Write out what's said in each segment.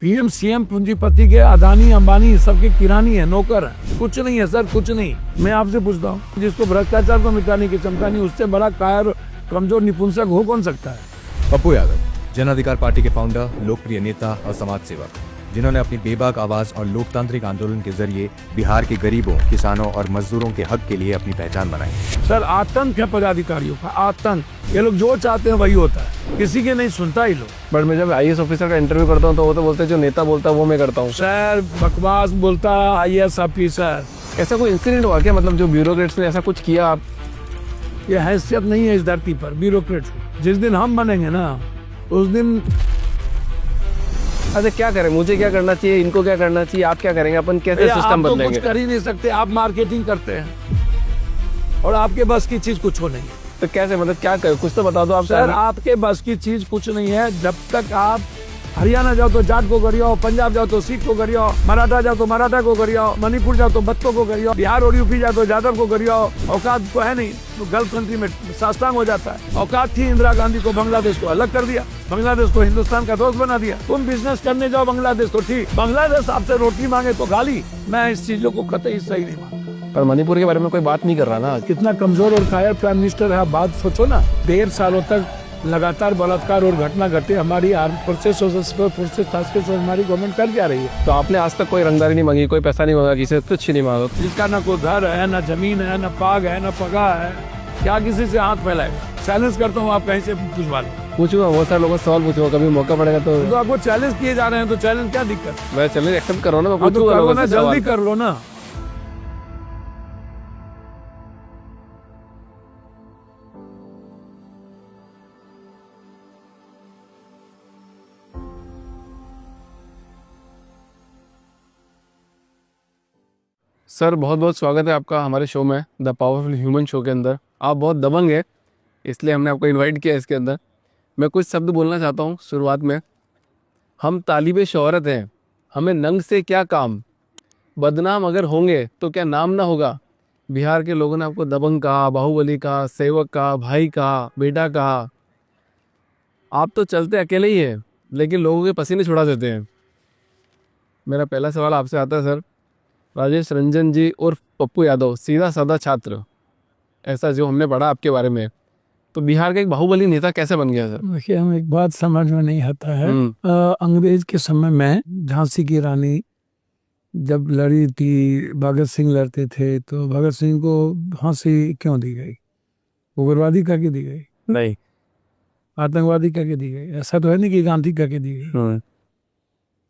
PM CM पूंजीपति के अदानी अंबानी सबके किरानी है, नौकर है। कुछ नहीं है सर, कुछ नहीं। मैं आपसे पूछता हूँ, जिसको भ्रष्टाचार को मिटाने की क्षमता नहीं, उससे बड़ा कायर कमजोर निपुंसक हो कौन सकता है? पप्पू यादव, जन अधिकार पार्टी के फाउंडर, लोकप्रिय नेता और समाज सेवक, जिन्होंने अपनी बेबाक आवाज और लोकतांत्रिक आंदोलन के जरिए बिहार के गरीबों, किसानों और मजदूरों के हक के लिए अपनी पहचान बनाई। सर आतंक है पदाधिकारियों का, आतंक। ये लोग जो चाहते हैं वही होता है, किसी के नहीं सुनता ही लोग। बट मैं जब आईएएस ऑफिसर का इंटरव्यू करता हूँ तो वो तो बोलते हैं जो नेता बोलता है वो मैं करता हूँ। सर बकवास बोलता आईएएस ऑफिसर। ऐसा कोई इंसिडेंट हुआ क्या, मतलब जो ब्यूरोक्रेट्स ने ऐसा कुछ किया? आप ये हैसियत नहीं है इस धरती पर ब्यूरोक्रेट। जिस दिन हम बनेंगे ना उस दिन अच्छा क्या करें, मुझे क्या करना चाहिए, इनको क्या करना चाहिए, आप क्या करेंगे, अपन कैसे आप सिस्टम तो बदलेंगे? कुछ कर ही नहीं सकते, आप मार्केटिंग करते हैं और आपके बस की चीज कुछ हो नहीं है। तो कैसे, मतलब क्या करें, कुछ तो बता दो आप। सर आपके बस की चीज कुछ नहीं है। जब तक आप हरियाणा जाओ तो जाट को गरियाओ, पंजाब जाओ तो सिख को गरियाओ, मराठा जाओ तो मराठा को गरियाओ, मणिपुर जाओ तो बत्तों को गरियाओ, बिहार और यूपी जाओ तो यादव को गरियाओ। औकात को है नहीं तो गल्फ कंट्री में साष्टांग हो जाता है। औकात थी इंदिरा गांधी को बांग्लादेश को अलग कर दिया, बांग्लादेश को हिंदुस्तान का दोस्त बना दिया। तुम बिजनेस करने जाओ बांग्लादेश तो ठीक, बांग्लादेश आपसे रोटी मांगे तो गाली। मैं इस चीजों को कतई सही नहीं मानता। पर मणिपुर के बारे में कोई बात नहीं कर रहा ना। कितना कमजोर और कायर प्राइम मिनिस्टर है, आप बात सोचो ना। 1.5 सालों तक लगातार बलात्कार और घटना घटे, हमारी आर्म फोर्सेस टास्क फोर्स हमारी गवर्नमेंट कर क्या रही है? तो आपने आज तक कोई रंगदारी नहीं मांगी, कोई पैसा नहीं मांगा, किसी से कुछ नहीं मांगा? जिसका ना कोई घर है, ना जमीन है, ना पाग है, ना पगा है, क्या किसी से हाथ फैलाएगा? चैलेंज करता हूँ, आप कहीं से पूछवा लो। पूछूंगा, बहुत सारे लोगों से सवाल पूछूंगा, कभी मौका पड़ेगा तो आपको चैलेंज किए जा रहे हैं तो चैलेंज क्या दिक्कत? मैं चैलेंज एक्सेप्ट कर रहा हूँ ना, मैं हाँ, तो पूछूंगा करो लोगों ना, से सवाल। जल्दी कर लो ना। सर बहुत बहुत स्वागत है आपका हमारे शो में, द पावरफुल ह्यूमन शो के अंदर। आप बहुत दबंग है, इसलिए हमने आपको इनवाइट किया इसके अंदर। मैं कुछ शब्द बोलना चाहता हूँ शुरुआत में। हम तालिबे शोहरत हैं, हमें नंग से क्या काम, बदनाम अगर होंगे तो क्या नाम ना होगा। बिहार के लोगों ने आपको दबंग कहा, बाहुबली कहा, सेवक कहा, भाई कहा, बेटा कहा। आप तो चलते अकेले ही हैं लेकिन लोगों के पसीने छुड़ा देते हैं। मेरा पहला सवाल आपसे आता है सर, राजेश रंजन जी और पप्पू यादव सीधा साधा छात्र, ऐसा जो हमने पढ़ा आपके बारे में, तो बिहार का एक बाहुबली नेता कैसे बन गया सर? देखिए, हम एक बात समझ में नहीं आता है। अंग्रेज के समय में झांसी की रानी जब लड़ी थी, भगत सिंह लड़ते थे, तो भगत सिंह को फांसी क्यों दी गई? उग्रवादी करके दी गई? नहीं, आतंकवादी करके दी गई? ऐसा तो है नहीं कि गांधी करके दी गई।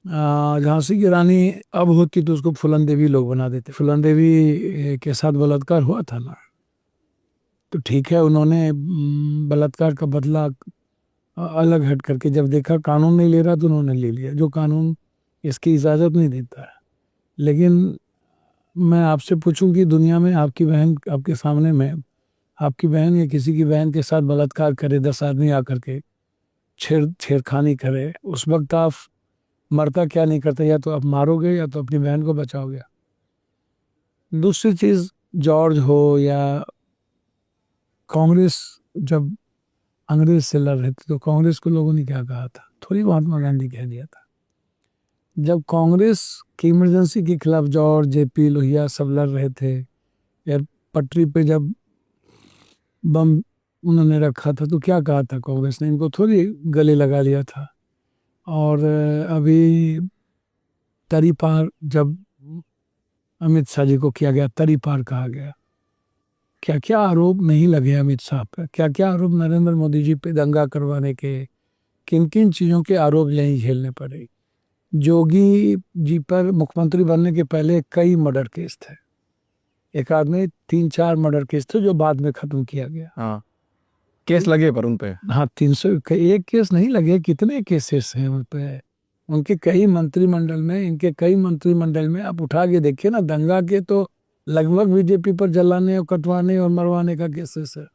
झांसी की रानी अब होती तो उसको फूलन देवी लोग बना देते। फूलन देवी के साथ बलात्कार हुआ था ना, तो ठीक है, उन्होंने बलात्कार का बदला अलग हट करके जब देखा कानून नहीं ले रहा तो उन्होंने ले लिया, जो कानून इसकी इजाज़त नहीं देता है। लेकिन मैं आपसे पूछूं कि दुनिया में आपकी बहन आपके सामने में, आपकी बहन या किसी की बहन के साथ बलात्कार करे, 10 आदमी आकर के छेड़खानी करे, उस वक्त आप मरता क्या नहीं करते? या तो आप मारोगे या तो अपनी बहन को बचाओगे। दूसरी चीज़, जॉर्ज हो या कांग्रेस जब अंग्रेज से लड़ रहे थे तो कांग्रेस को लोगों ने क्या कहा था? थोड़ी महात्मा गांधी कह दिया था। जब कांग्रेस की इमरजेंसी के खिलाफ जॉर्ज, जेपी लोहिया सब लड़ रहे थे, यार पटरी पे जब बम उन्होंने रखा था तो क्या कहा था कांग्रेस ने? इनको थोड़ी गले लगा लिया था। और अभी तरी पार जब अमित शाह जी को किया गया, तरी पार कहा गया, क्या क्या आरोप नहीं लगे अमित शाह पर, क्या क्या आरोप नरेंद्र मोदी जी पे दंगा करवाने के, किन किन चीज़ों के आरोप नहीं झेलने पड़े। जोगी जी पर मुख्यमंत्री बनने के पहले कई मर्डर केस थे, एक आदमी 3-4 मर्डर केस थे जो बाद में खत्म किया गया। हाँ, केस लगे पर उन पे। हाँ, 301 केस नहीं लगे, कितने केसेस हैं उन पे? उनके कई मंत्रिमंडल में, इनके कई मंत्रिमंडल में आप उठा के देखिए ना, दंगा के तो लगभग बीजेपी पर जलाने और कटवाने और मरवाने का केसेस है।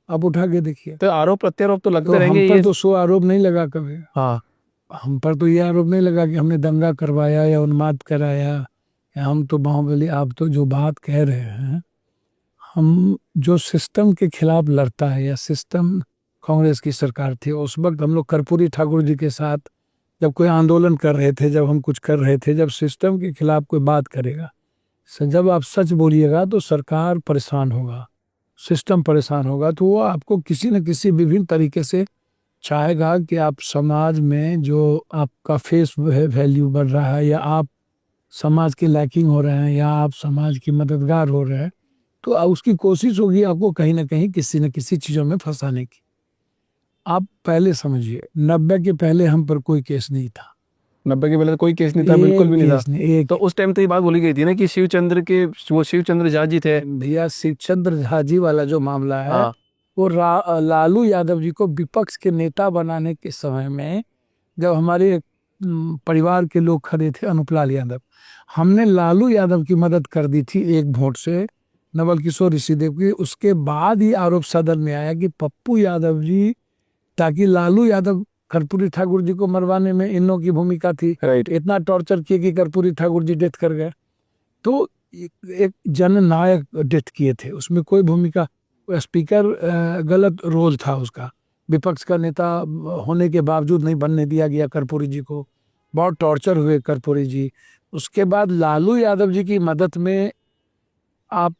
आप उठा के देखिए। तो आरोप प्रत्यारोप तो लगते तो रहेंगे। हम पर ये तो 100 आरोप नहीं लगा कभी। हाँ, हम पर तो ये आरोप नहीं लगा कि हमने दंगा करवाया या उन्माद कराया या हम तो बाहुबली। आप तो जो बात कह रहे हैं, हम जो सिस्टम के खिलाफ लड़ता है, या सिस्टम कांग्रेस की सरकार थी उस वक्त, हम लोग कर्पूरी ठाकुर जी के साथ जब कोई आंदोलन कर रहे थे, जब हम कुछ कर रहे थे, जब सिस्टम के खिलाफ कोई बात करेगा, जब आप सच बोलिएगा तो सरकार परेशान होगा, सिस्टम परेशान होगा, तो वो आपको किसी न किसी विभिन्न तरीके से चाहेगा कि आप समाज में जो आपका फेस वैल्यू बढ़ रहा है, या आप समाज के लैकिंग हो रहे हैं, या आप समाज की मददगार हो रहे हैं, तो उसकी कोशिश होगी आपको कहीं ना कहीं किसी न किसी चीज़ों में फंसाने की। आप पहले समझिए, 90 के पहले हम पर कोई केस नहीं था। 90 के पहले तो कोई केस नहीं था, बिल्कुल भी नहीं था। केस नहीं, तो उस टाइम तो ये बात बोली गई थी ना कि वो शिवचंद्र झा जी थे। भैया शिवचंद्र झा जी वाला जो मामला है, हाँ। वो लालू यादव जी को विपक्ष के नेता बनाने के समय में, जब हमारे परिवार के लोग खड़े थे, अनुपलाल यादव, हमने लालू यादव की मदद कर दी थी एक वोट से, नवल किशोर ऋषिदेव की। उसके बाद ही आरोप सदन में आया कि पप्पू यादव जी, ताकि लालू यादव, कर्पूरी ठाकुर जी को मरवाने में इन लोगों की भूमिका थी, राइट। इतना टॉर्चर किए कि कर्पूरी ठाकुर जी डेथ कर गए। तो एक जननायक डेथ किए थे, उसमें कोई भूमिका, स्पीकर गलत रोल था उसका, विपक्ष का नेता होने के बावजूद नहीं बनने दिया गया कर्पूरी जी को, बहुत टॉर्चर हुए कर्पूरी जी। उसके बाद लालू यादव जी की मदद में आप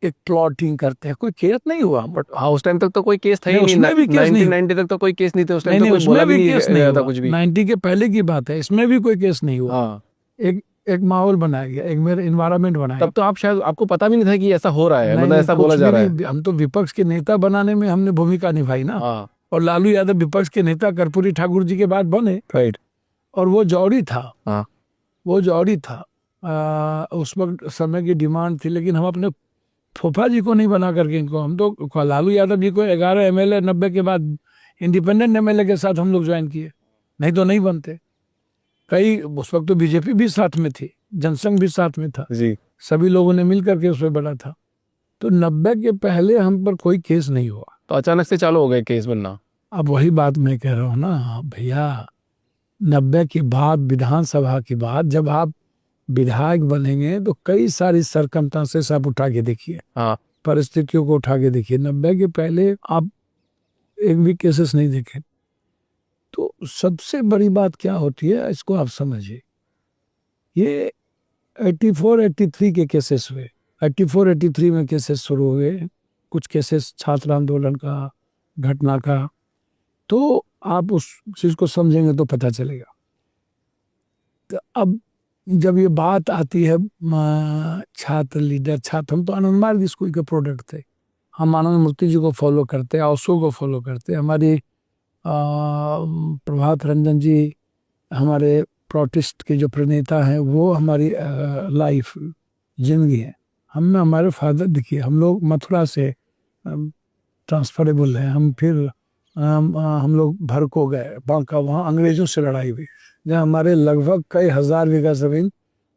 एक प्लॉटिंग करते हैं, कोई केस नहीं हुआ, बट हाँ, उस टाइम तक तो कोई केस था ही नहीं, नहीं। उसमें भी केस नहीं। 1990 तक तो कोई केस नहीं थे उस टाइम, नहीं, तो कोई उसमें बोला भी भी नहीं केस नहीं गया था हुआ, कुछ भी। 90 के पहले की बात है, इसमें भी कोई केस नहीं हुआ। हाँ। एक माहौल बनाया गया, एक मेरा इन्वायरमेंट बनाया। तब तो आप शायद, आपको पता भी नहीं था कि ऐसा हो रहा है, नहीं, मतलब ऐसा कुछ बोला जा भी रहा है। नहीं, हम तो विपक्ष के नेता बनाने में हमने भूमिका निभाई ना। हाँ। और लालू यादव विपक्ष के नेता कर्पूरी ठाकुर जी के बाद बने, राइट। और वो जौहरी था। हाँ। वो जौहरी था, उस वक्त समय की डिमांड थी, लेकिन हम अपने फूफा जी को नहीं बना करके इनको, हम तो लालू यादव जी को 11 एमएलए 90 के बाद इंडिपेंडेंट एमएलए के साथ हम लोग ज्वाइन किए, नहीं तो नहीं बनते। कई उस वक्त तो बीजेपी भी साथ में थी, जनसंघ भी साथ में था जी। सभी लोगों ने मिल करके उसमें बना था। तो 90 के पहले हम पर कोई केस नहीं हुआ। तो अचानक से चालू हो गए केस बनना। अब वही बात मैं कह रहा हूँ ना भैया, 90 के बाद, विधानसभा के बाद जब आप विधायक बनेंगे तो कई सारी सरकमस्टेंसेस आप उठा के देखिए, हाँ। परिस्थितियों को उठा के देखिए। 90 के पहले आप एक भी केसेस नहीं देखे। तो सबसे बड़ी बात क्या होती है, इसको आप समझिए। ये 84-83 के केसेस हुए, 84-83 में केसेस शुरू हुए, कुछ केसेस छात्र आंदोलन का, घटना का। तो आप उस चीज़ को समझेंगे तो पता चलेगा। तो अब जब ये बात आती है छात्र लीडर, हम तो आनंद मार्ग स्कूल के प्रोडक्ट थे, हम आनंद मूर्ति जी को फॉलो करते, ओशो को फॉलो करते, हमारी प्रभात रंजन जी हमारे प्रोटेस्ट के जो प्रणेता हैं, वो हमारी लाइफ जिंदगी है। हमने हमारे फादर देखिए, हम लोग मथुरा से ट्रांसफरेबल हैं, हम फिर हम लोग भरको गए, बांका, वहाँ अंग्रेजों से लड़ाई हुई, जहाँ हमारे लगभग कई हजार बीघा जमीन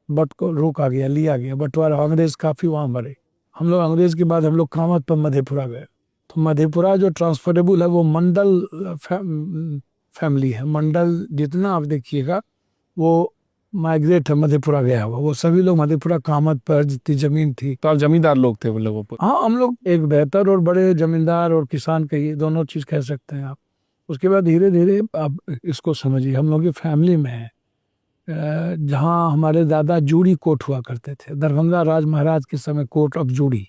को रोका गया, लिया गया बंटवारा, अंग्रेज काफ़ी वहाँ मरे। हम लोग अंग्रेज के बाद हम लोग कामत पर मधेपुरा गए। तो मधेपुरा जो ट्रांसफरेबल है, वो मंडल फैमिली है, मंडल जितना आप देखिएगा वो माइग्रेट है, मधेपुरा गया हुआ, वो सभी लोग मधेपुरा कामत पर जितनी जमीन थी। तो आप जमींदार लोग थे वो लोगों पर? हाँ, हम लोग एक बेहतर और बड़े जमींदार और किसान कहिए, दोनों चीज़ कह सकते हैं आप। उसके बाद धीरे धीरे आप इसको समझिए, हम लोग की फैमिली में है, जहाँ हमारे दादा जूड़ी कोट हुआ करते थे, दरभंगा राज महाराज के समय कोट ऑफ जूड़ी,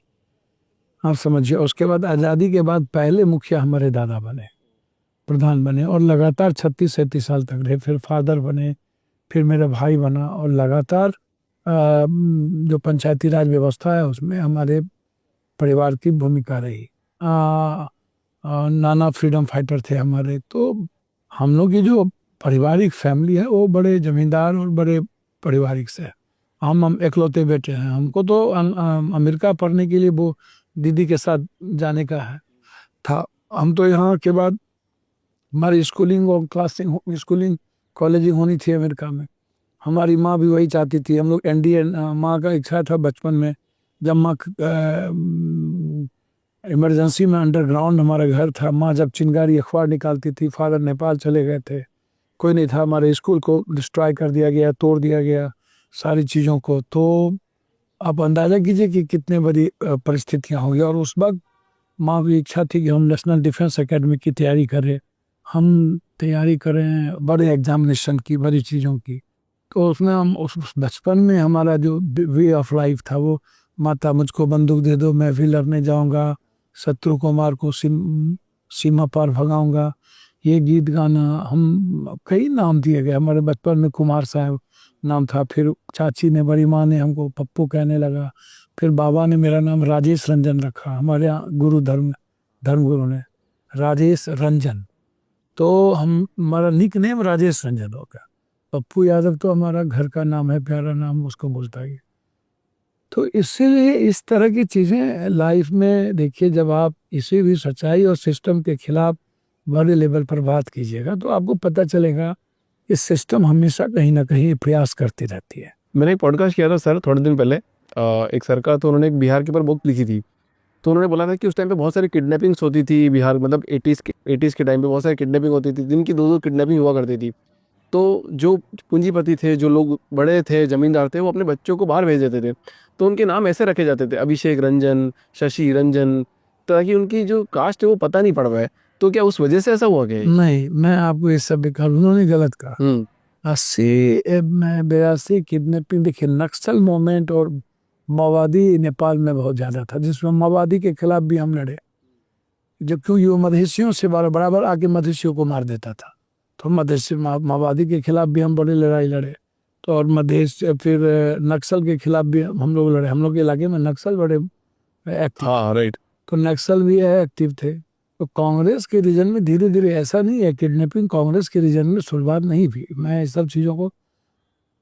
आप समझिए। उसके बाद आज़ादी के बाद पहले मुखिया हमारे दादा बने, प्रधान बने, और लगातार 36-37 साल तक रहे। फिर फादर बने, फिर मेरा भाई बना, और लगातार जो पंचायती राज व्यवस्था है उसमें हमारे परिवार की भूमिका रही। नाना फ्रीडम फाइटर थे हमारे। तो हम लोग की जो पारिवारिक फैमिली है वो बड़े जमींदार और बड़े पारिवारिक से है। हम इकलौते बेटे हैं। हमको तो अमेरिका पढ़ने के लिए वो दीदी के साथ जाने का है था। हम तो यहाँ के बाद हमारी स्कूलिंग और स्कूलिंग कॉलेजिंग होनी थी अमेरिका में। हमारी माँ भी वही चाहती थी। हम लोग एनडीए, माँ का इच्छा था बचपन में, जब माँ इमरजेंसी में अंडरग्राउंड हमारा घर था, माँ जब चिंगारी अखबार निकालती थी, फादर नेपाल चले गए थे, कोई नहीं था, हमारे स्कूल को डिस्ट्रॉय कर दिया गया, तोड़ दिया गया सारी चीज़ों को। तो आप अंदाज़ा कीजिए कि कितने बड़ी परिस्थितियाँ होंगी। और उस वक्त माँ की इच्छा थी कि हम नेशनल डिफेंस एकेडमी की तैयारी करें। हम तैयारी करें बड़े एग्जामिनेशन की, बड़ी चीज़ों की, तो उसमें हम उस बचपन में हमारा जो वे ऑफ लाइफ था वो, माता मुझको बंदूक दे दो मैं भी लड़ने जाऊंगा, शत्रु को मार को सीमा पार भगाऊंगा, ये गीत गाना, हम कई नाम दिए गए हमारे बचपन में। कुमार साहब नाम था, फिर चाची ने, बड़ी माँ ने हमको पप्पू कहने लगा, फिर बाबा ने मेरा नाम राजेश रंजन रखा, हमारे यहाँ धर्मगुरु ने राजेश रंजन, तो हम हमारा निक नेम राजेश रंजन हो गया। पप्पू यादव तो हमारा घर का नाम है, प्यारा नाम, उसको बोलता है। तो इसीलिए इस तरह की चीज़ें लाइफ में देखिए, जब आप इसी भी सच्चाई और सिस्टम के खिलाफ बड़े लेवल पर बात कीजिएगा तो आपको पता चलेगा कि सिस्टम हमेशा कहीं ना कहीं प्रयास करती रहती है। मैंने एक पॉडकास्ट किया था सर थोड़े दिन पहले, एक सर का, तो उन्होंने एक बिहार के ऊपर बुक लिखी थी। तो उन्होंने बोला था कि उस टाइम पे बहुत सारी किडनैपिंग्स होती थी बिहार, मतलब 80s के टाइम पे बहुत सारी किडनैपिंग होती थी, दिन की 2-2 किडनैपिंग हुआ करती थी। तो जो पूंजीपति थे, जो लोग बड़े थे, जमींदार थे, वो अपने बच्चों को बाहर भेज देते थे। तो उनके नाम ऐसे रखे जाते थे, अभिषेक रंजन, शशि रंजन, ताकि उनकी जो कास्ट है वो पता नहीं पड़ पाए। तो क्या उस वजह से ऐसा हुआ क्या? नहीं, मैं आपको ये सब उन्होंने गलत कहा। 80 में 82 किडनैपिंग, देखिए नक्सल मूवमेंट और माओवादी नेपाल में बहुत ज़्यादा था, जिसमें माओवादी के खिलाफ भी हम लड़े, जब क्योंकि वो मधेसियों से बराबर आके मधेसियों को मार देता था, तो मधेसी माओवादी के खिलाफ भी हम बड़ी लड़ाई लड़े। तो और मधेश, फिर नक्सल के खिलाफ भी हम लोग लड़े, हम लोग के इलाके में नक्सल बड़े एक्टिव, हाँ राइट। तो नक्सल भी एक्टिव थे। तो कांग्रेस के रीजन में धीरे धीरे, ऐसा नहीं है किडनैपिंग कांग्रेस के रीजन में शुरुआत नहीं भी, मैं इस सब चीज़ों को,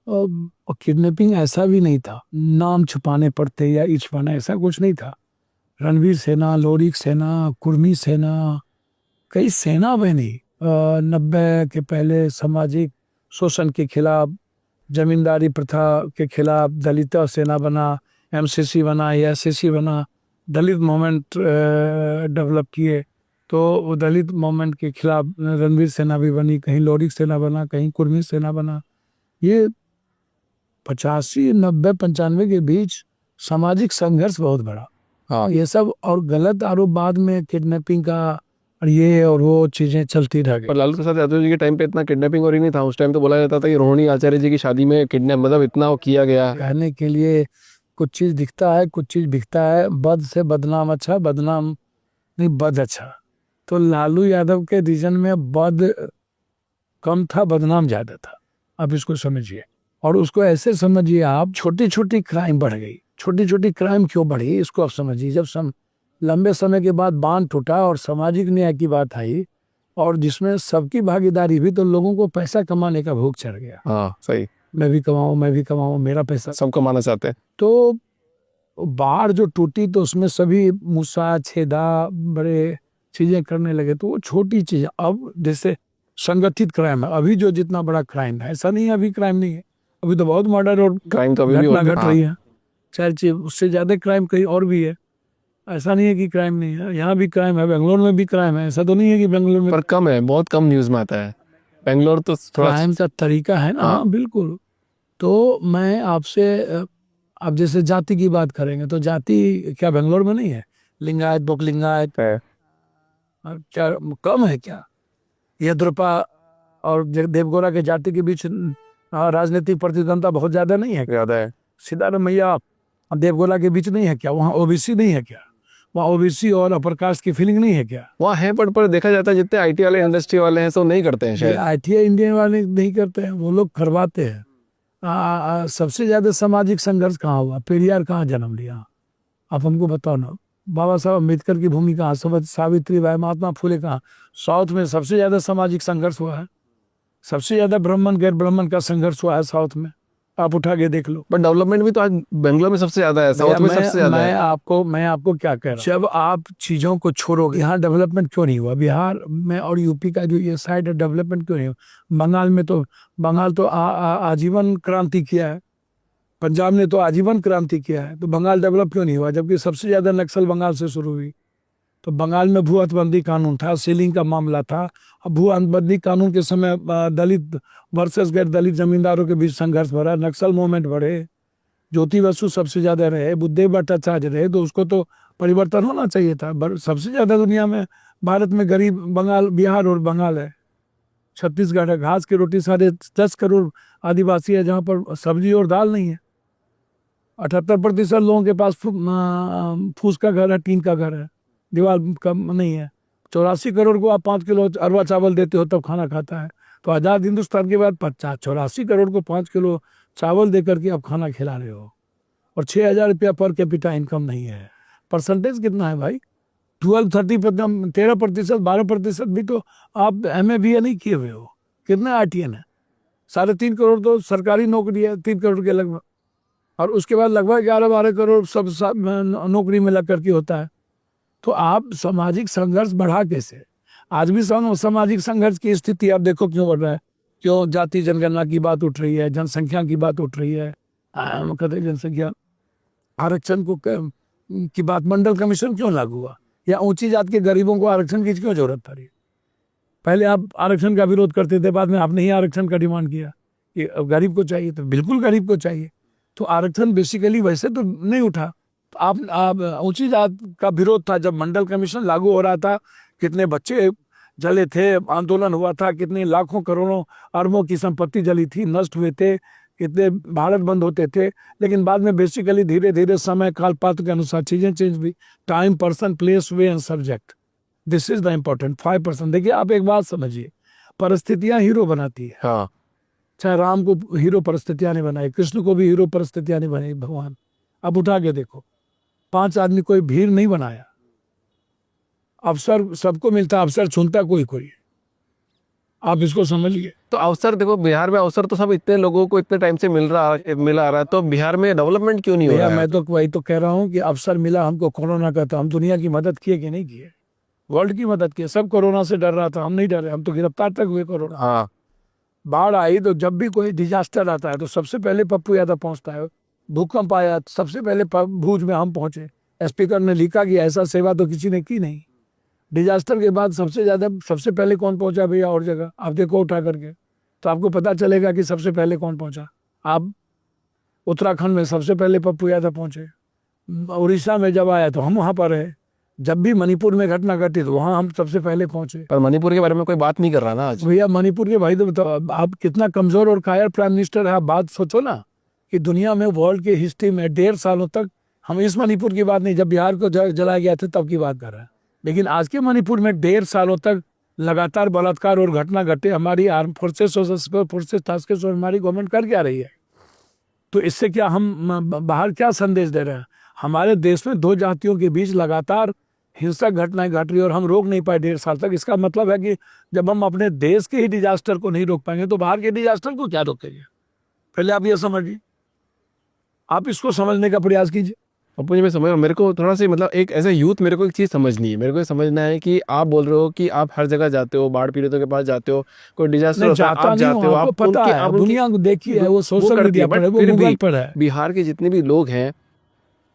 और किडनैपिंग ऐसा भी नहीं था नाम छुपाने पड़ते या ई छुपाना, ऐसा कुछ नहीं था। रणवीर सेना, लोरिक सेना, कुर्मी सेना, कई सेना बनी 90 के पहले, सामाजिक शोषण के खिलाफ, जमींदारी प्रथा के खिलाफ दलित सेना बना, MCC बना या SCC बना, दलित मूवमेंट डेवलप किए। तो वो दलित मूवमेंट के खिलाफ रणवीर सेना भी बनी, कहीं लोरिक सेना बना, कहीं कुर्मी सेना बना। ये 85, 90, 95 के बीच सामाजिक संघर्ष बहुत बड़ा। हाँ, ये सब और गलत आरोप, बाद में किडनैपिंग का और ये और वो चीज़ें चलती रह पर गई। लालू प्रसाद यादव जी के टाइम पे इतना किडनैपिंग और ही नहीं था। उस टाइम तो बोला जाता था कि रोहिणी आचार्य जी की शादी में किडनैप, मतलब इतना वो किया गया। कहने के लिए कुछ चीज़ दिखता है, कुछ चीज़ बिकता है, बद से बदनाम अच्छा, बदनाम नहीं बद अच्छा। तो लालू यादव के रीजन में बद कम था, बदनाम ज़्यादा था। अब इसको समझिए, और उसको ऐसे समझिए आप, छोटी छोटी क्राइम बढ़ गई। छोटी छोटी क्राइम क्यों बढ़ी इसको आप समझिए। जब लंबे समय के बाद बांध टूटा और सामाजिक न्याय की बात आई, और जिसमें सबकी भागीदारी भी, तो लोगों को पैसा कमाने का भूख चढ़ गया। हाँ सही, मैं भी कमाऊँ, मेरा पैसा। सब कमाना चाहते हैं। तो बाढ़ जो टूटी तो उसमें सभी मूसा छेदा बड़े चीज़ें करने लगे, तो वो छोटी चीज़। अब जैसे संगठित क्राइम है, अभी जो जितना बड़ा क्राइम है, ऐसा नहीं है अभी क्राइम नहीं है, अभी तो बहुत मर्डर और क्राइम तो अभी भी घटना होता है। घट रही है। चाहे उससे ज़्यादा क्राइम कहीं और भी है, ऐसा नहीं है कि क्राइम नहीं है। यहाँ भी क्राइम है, बेंगलोर में भी क्राइम है, ऐसा तो नहीं है कि बेंगलोर में। पर कम है, बहुत कम न्यूज में आता है। बेंगलोर तो थोड़ा क्राइम का तरीका है ना। हाँ बिल्कुल। तो मैं आपसे आप जैसे जाति की बात करेंगे, तो जाति क्या बेंगलोर में नहीं है? लिंगायत, बोक लिंगायत, है। क्या कम है क्या? यद्रपा और देवगौड़ा के जाति के बीच राजनीतिक प्रतिद्वंदता बहुत ज्यादा नहीं है? ज्यादा है। सीताराम मैया देवगौड़ा के बीच नहीं है क्या? वहाँ OBC नहीं है क्या? वहाँ OBC और अपर कास्ट की फीलिंग नहीं है क्या? वहाँ है, पर देखा जाता है जितने IT वाले, इंडस्ट्री वाले हैं, सब नहीं करते हैं शायद। ITI इंडियन वाले नहीं करते हैं, वो लोग करवाते हैं। सबसे ज्यादा सामाजिक संघर्ष कहाँ हुआ? पेरियार कहाँ जन्म लिया? आप हमको बताओ ना। बाबा साहब अम्बेडकर की भूमि कहाँ? सावित्री बाई, महात्मा फुले कहाँ? साउथ में सबसे ज्यादा सामाजिक संघर्ष हुआ है, सबसे ज्यादा ब्राह्मण गैर ब्राह्मण का संघर्ष हुआ है साउथ में, आप उठा के देख लो। बट डेवलपमेंट भी तो आज बेंगलोर में सबसे ज्यादा है, साउथ में सबसे ज्यादा है। मैं आपको क्या कह रहा हूँ, जब आप चीजों को छोड़ोगे, यहाँ डेवलपमेंट क्यों नहीं हुआ? बिहार में और यूपी का जो ये साइड है, डेवलपमेंट क्यों नहीं हुआ? बंगाल तो आजीवन क्रांति किया है, पंजाब ने तो आजीवन क्रांति किया है, तो बंगाल डेवलप क्यों नहीं हुआ? जबकि सबसे ज्यादा नक्सल बंगाल से शुरू हुई। तो बंगाल में भू हदबंदी कानून था, सीलिंग का मामला था। अब भू हदबंदी कानून के समय दलित वर्सेस गैर दलित जमींदारों के बीच संघर्ष बढ़ा, नक्सल मूवमेंट बढ़े, ज्योति बसु सबसे ज्यादा रहे, बुद्धदेव भट्टाचार्य रहे, तो उसको तो परिवर्तन होना चाहिए था। सबसे ज्यादा दुनिया में, भारत में गरीब बिहार और बंगाल है। छत्तीसगढ़ है, घास की रोटी, 10.5 करोड़ आदिवासी है जहाँ पर सब्जी और दाल नहीं है। 78% लोगों के पास फूस का घर है, टीन का घर है, दीवार का नहीं है। 84 करोड़ को आप 5 किलो अरवा चावल देते हो तब खाना खाता है। तो आज़ाद हिंदुस्तान के बाद 84 करोड़ को 5 किलो चावल दे करके आप खाना खिला रहे हो, और 6,000 रुपया पर कैपिटा इनकम नहीं है। परसेंटेज कितना है भाई? 12-30%, 13%, 12% भी तो आप MA BA नहीं किए हुए हो। कितना RTN है? 3.5 करोड़ तो सरकारी नौकरी है, 3 करोड़ के लगभग, और उसके बाद लगभग 11-12 करोड़ सब नौकरी में लग करके होता है। तो आप सामाजिक संघर्ष बढ़ा कैसे? आज भी सामाजिक संघर्ष की स्थिति आप देखो क्यों बढ़ रहा है, क्यों जाति जनगणना की बात उठ रही है, जनसंख्या की बात उठ रही है, कहते जनसंख्या आरक्षण को की बात, मंडल कमीशन क्यों लागू हुआ, या ऊंची जात के गरीबों को आरक्षण की क्यों जरूरत पड़ी? पहले आप आरक्षण का विरोध करते थे, बाद में आपने ही आरक्षण का डिमांड किया कि गरीब को चाहिए, तो बिल्कुल गरीब को चाहिए। तो आरक्षण बेसिकली वैसे तो नहीं उठा, तो आप ऊंची जात का विरोध था जब मंडल कमीशन लागू हो रहा था। कितने बच्चे जले थे, आंदोलन हुआ था, कितने लाखों करोड़ों अरबों की संपत्ति जली थी, नष्ट हुए थे, कितने भारत बंद होते थे। लेकिन बाद में बेसिकली धीरे धीरे समय काल पात्र के अनुसार चीज़ें चेंज हुई। Time, person, place, way and subject, this is the important 5%। देखिए आप एक बात समझिए, परिस्थितियां हीरो बनाती है। हाँ, चाहे राम को हीरो परिस्थितियां नहीं बनाई, कृष्ण को भी हीरो परिस्थितियां नहीं बनाई भगवान। अब उठा के देखो, 5 आदमी कोई भीड़ नहीं बनाया। अवसर सबको मिलता, अवसर चुनता कोई कोई। आप इसको समझिए। तो अवसर देखो, बिहार में अवसर तो सब इतने लोगों को इतने टाइम से मिल आ रहा है, तो बिहार में डेवलपमेंट क्यों नहीं हो रहा है? मैं तो वही तो कह रहा हूँ कि अवसर मिला हमको कोरोना का, तो हम दुनिया की मदद किए कि नहीं किए? वर्ल्ड की मदद किए। सब कोरोना से डर रहा था, हम नहीं डरे, हम तो गिरफ्तार तक हुए कोरोना। हाँ, बाढ़ आई तो जब भी कोई डिजास्टर आता है तो सबसे पहले पप्पू यादव पहुंचता है। भूकंप आया सबसे पहले भूज में हम पहुंचे। स्पीकर ने लिखा कि ऐसा सेवा तो किसी ने की नहीं। डिजास्टर के बाद सबसे पहले कौन पहुंचा भैया? और जगह आप देखो उठा करके, तो आपको पता चलेगा कि सबसे पहले कौन पहुंचा। आप उत्तराखंड में सबसे पहले पप्पू यादव पहुंचे। उड़ीसा में जब आया तो हम वहाँ पर रहे। जब भी मणिपुर में घटना घटी तो वहाँ हम सबसे पहले पहुंचे। पर मणिपुर के बारे में कोई बात नहीं कर रहा ना आज। भैया मणिपुर के भाई, तो आप कितना कमजोर और कायर प्राइम मिनिस्टर है। आप बात सोचो ना कि दुनिया में, वर्ल्ड की हिस्ट्री में 1.5 सालों तक हम इस मणिपुर की बात नहीं, जब बिहार को जलाया गया था तब की बात कर रहे हैं। लेकिन आज के मणिपुर में 1.5 सालों तक लगातार बलात्कार और घटना घटे। हमारी आर्म फोर्सेस टास्क फोर्स और हमारी गवर्नमेंट कर क्या रही है? तो इससे क्या हम बाहर क्या संदेश दे रहे हैं? हमारे देश में 2 जातियों के बीच लगातार हिंसक घटनाएं घट रही और हम रोक नहीं पाए 1.5 साल तक। इसका मतलब है कि जब हम अपने देश के ही डिजास्टर को नहीं रोक पाएंगे तो बाहर के डिजास्टर को क्या रोकेंगे? पहले आप ये समझिए, आप इसको समझने का प्रयास कीजिए। पप्पू जी मैं समझ रहा हूँ, मेरे को थोड़ा सी मतलब एक ऐसे यूथ, मेरे को एक चीज़ समझनी है। मेरे को समझना है कि आप बोल रहे हो कि आप हर जगह जाते हो, बाढ़ पीड़ितों के पास जाते हो, कोई डिजास्टर होता है आप जाते हो, आपको पता है, दुनिया को देखिए है, वो सोशल मीडिया पर है, वो गूगल पर है। बिहार के जितने भी लोग हैं,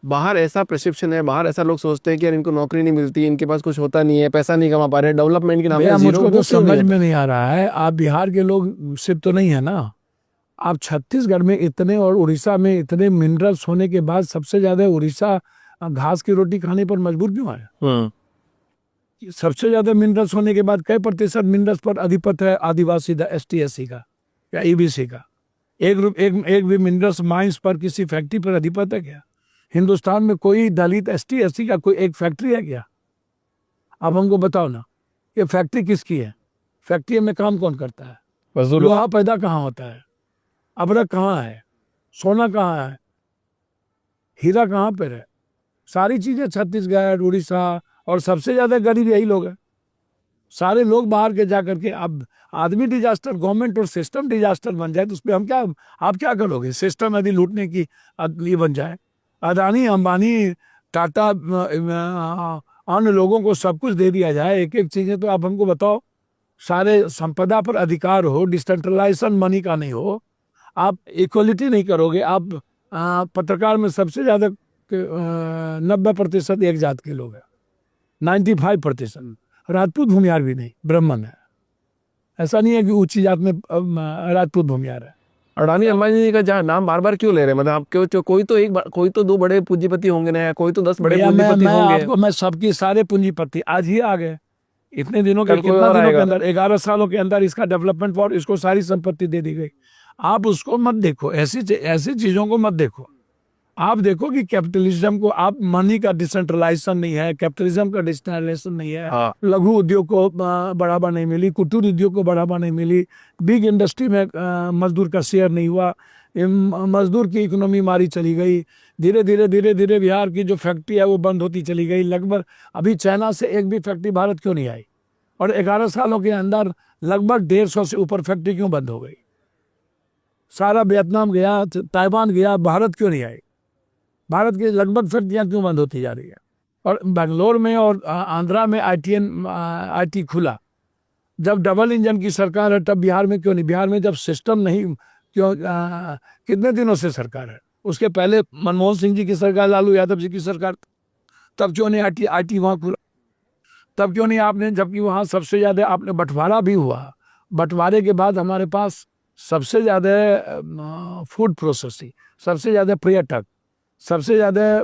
बाहर ऐसा परसेप्शन है, बाहर ऐसा लोग सोचते हैं कि यार इनको नौकरी नहीं मिलती, इनके पास कुछ होता नहीं है, पैसा नहीं कमा पा रहे, डेवलपमेंट के नाम पे मुझको तो समझ में नहीं आ रहा है। आप बिहार के लोग सिर्फ तो नहीं है ना, आप छत्तीसगढ़ में इतने और उड़ीसा में इतने मिनरल्स होने के बाद सबसे ज्यादा उड़ीसा घास की रोटी खाने पर मजबूर क्यों है? सबसे ज्यादा मिनरल्स होने के बाद कई प्रतिशत मिनरल्स पर अधिपत है आदिवासी ST SC का या EBC का? एक भी मिनरल्स माइंस पर किसी फैक्ट्री पर अधिपत है क्या? हिंदुस्तान में कोई दलित ST SC का कोई एक फैक्ट्री है क्या? अब हमको बताओ ना, ये फैक्ट्री किसकी है? फैक्ट्री में काम कौन करता है? लोहा पैदा कहाँ होता है? अबरक कहाँ है? सोना कहाँ है? हीरा कहाँ पर है? सारी चीजें छत्तीसगढ़, उड़ीसा, और सबसे ज्यादा गरीब यही लोग हैं। सारे लोग बाहर के जा करके, अब आदमी डिजास्टर, गवर्नमेंट और सिस्टम डिजास्टर बन जाए तो उस पर हम क्या, आप क्या करोगे? सिस्टम यदि लूटने की ये बन जाए, अदानी, अंबानी, टाटा, अन्य लोगों को सब कुछ दे दिया जाए, एक एक चीजें, तो आप हमको बताओ, सारे संपदा पर अधिकार हो, डिसेंट्रलाइजेशन मनी का नहीं हो, आप इक्वलिटी नहीं करोगे। आप पत्रकार में सबसे ज्यादा 90% एक जात के लोग हैं, 95%। राजपूत भूमियार भी नहीं, ब्राह्मण है। ऐसा नहीं है कि ऊंची जात में राजपूत भूमियार है। अडानी अंबानी जी का जहाँ नाम बार बार क्यों ले रहे हैं? मतलब आप क्यों, कोई तो 2 बड़े पूंजीपति होंगे ना, कोई तो 10 बड़े पूंजीपति होंगे। मैं सबकी सारे पूंजीपति आज ही आ गए। इतने दिनों के कल कोई कितना और दिनों के आएगा। अंदर 11 सालों के अंदर इसका डेवलपमेंट फॉर इसको सारी संपत्ति दे दी गई। आप उसको मत देखो, ऐसी चीजों को मत देखो। आप देखो कि कैपिटलिज्म को, आप मनी का डिसेंट्रलाइजेशन नहीं है, कैपिटलिज्म का डिसेंट्रलाइजेशन नहीं है, हाँ। लघु उद्योग को बढ़ावा नहीं मिली, कुटीर उद्योग को बढ़ावा नहीं मिली, बिग इंडस्ट्री में मजदूर का शेयर नहीं हुआ, मजदूर की इकोनॉमी मारी चली गई। धीरे धीरे बिहार की जो फैक्ट्री है वो बंद होती चली गई। लगभग अभी चाइना से एक भी फैक्ट्री भारत क्यों नहीं आई? और 11 सालों के अंदर लगभग 150 से ऊपर फैक्ट्री क्यों बंद हो गई? सारा वियतनाम गया, ताइवान गया, भारत क्यों नहीं आई? भारत की लगभग फैक्ट्रियाँ क्यों बंद होती जा रही है? और बेंगलोर में और आंध्रा में आईटी खुला। जब डबल इंजन की सरकार है तब बिहार में क्यों नहीं? बिहार में जब सिस्टम नहीं, क्यों कितने दिनों से सरकार है? उसके पहले मनमोहन सिंह जी की सरकार, लालू यादव जी की सरकार, तब क्यों नहीं आईटी वहाँ खुला? तब क्यों नहीं आपने, जबकि वहाँ सबसे ज़्यादा आपने बंटवारा भी हुआ, बंटवारे के बाद हमारे पास सबसे ज़्यादा फूड प्रोसेसिंग, सबसे ज़्यादा पर्यटक, सबसे ज़्यादा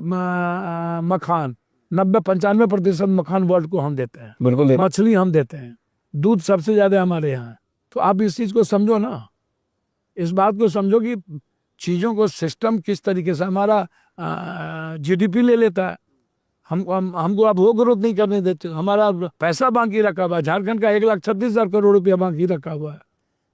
मखान, 90-95% मखान वर्ल्ड को हम देते हैं, बिल्कुल मछली हम देते हैं, दूध सबसे ज़्यादा हमारे यहाँ है। तो आप इस चीज़ को समझो ना, इस बात को समझो कि चीज़ों को सिस्टम किस तरीके से हमारा जीडीपी ले लेता है, हमको आप वो ग्रोथ नहीं करने देते। हमारा पैसा बाकी रखा हुआ है, झारखंड का 1,36,000 करोड़ रुपया बाकी रखा हुआ है।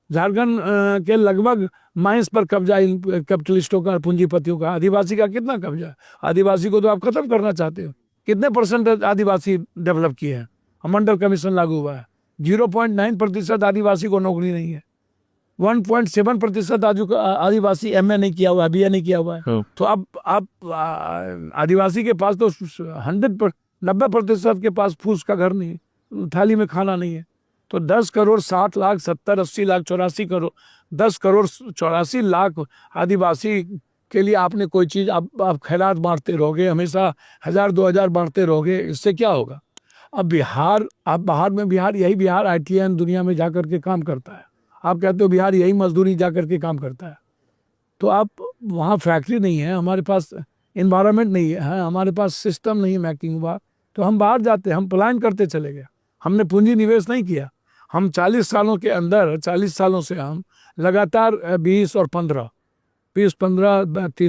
झारखंड के लगभग माइंस पर कब्जा इन कैपिटलिस्टों का, पूंजीपतियों का। आदिवासी का कितना कब्जा है? आदिवासी को तो आप खत्म करना चाहते हो। कितने % आदिवासी डेवलप किए हैं? मंडल कमीशन लागू हुआ है, 0.9% आदिवासी को नौकरी नहीं है, 1.7% आदिवासी MA नहीं किया हुआ है, BA नहीं किया हुआ है। तो आप आदिवासी के पास तो 90% के पास फूस का घर नहीं है, थाली में खाना नहीं है। तो 10 करोड़ 60 लाख 70 80 लाख 84 करोड़ 10 करोड़ 84 लाख आदिवासी के लिए आपने कोई चीज़, आप खैरात बांटते रहोगे, हमेशा 1000-2000 बांटते रहोगे, इससे क्या होगा? अब बिहार, आप बाहर में, बिहार यही बिहार ITN दुनिया में जा कर के काम करता है। आप कहते हो बिहार यही मजदूरी जा कर के काम करता है। तो आप वहाँ फैक्ट्री नहीं है, हमारे पास इन्वायरमेंट नहीं है, हमारे पास सिस्टम नहीं है मेकिंग हुआ, तो हम बाहर जाते हैं, हम पलायन करते चले गए। हमने पूंजी निवेश नहीं किया। हम 40 सालों के अंदर, 40 सालों से हम लगातार 20 और 15 30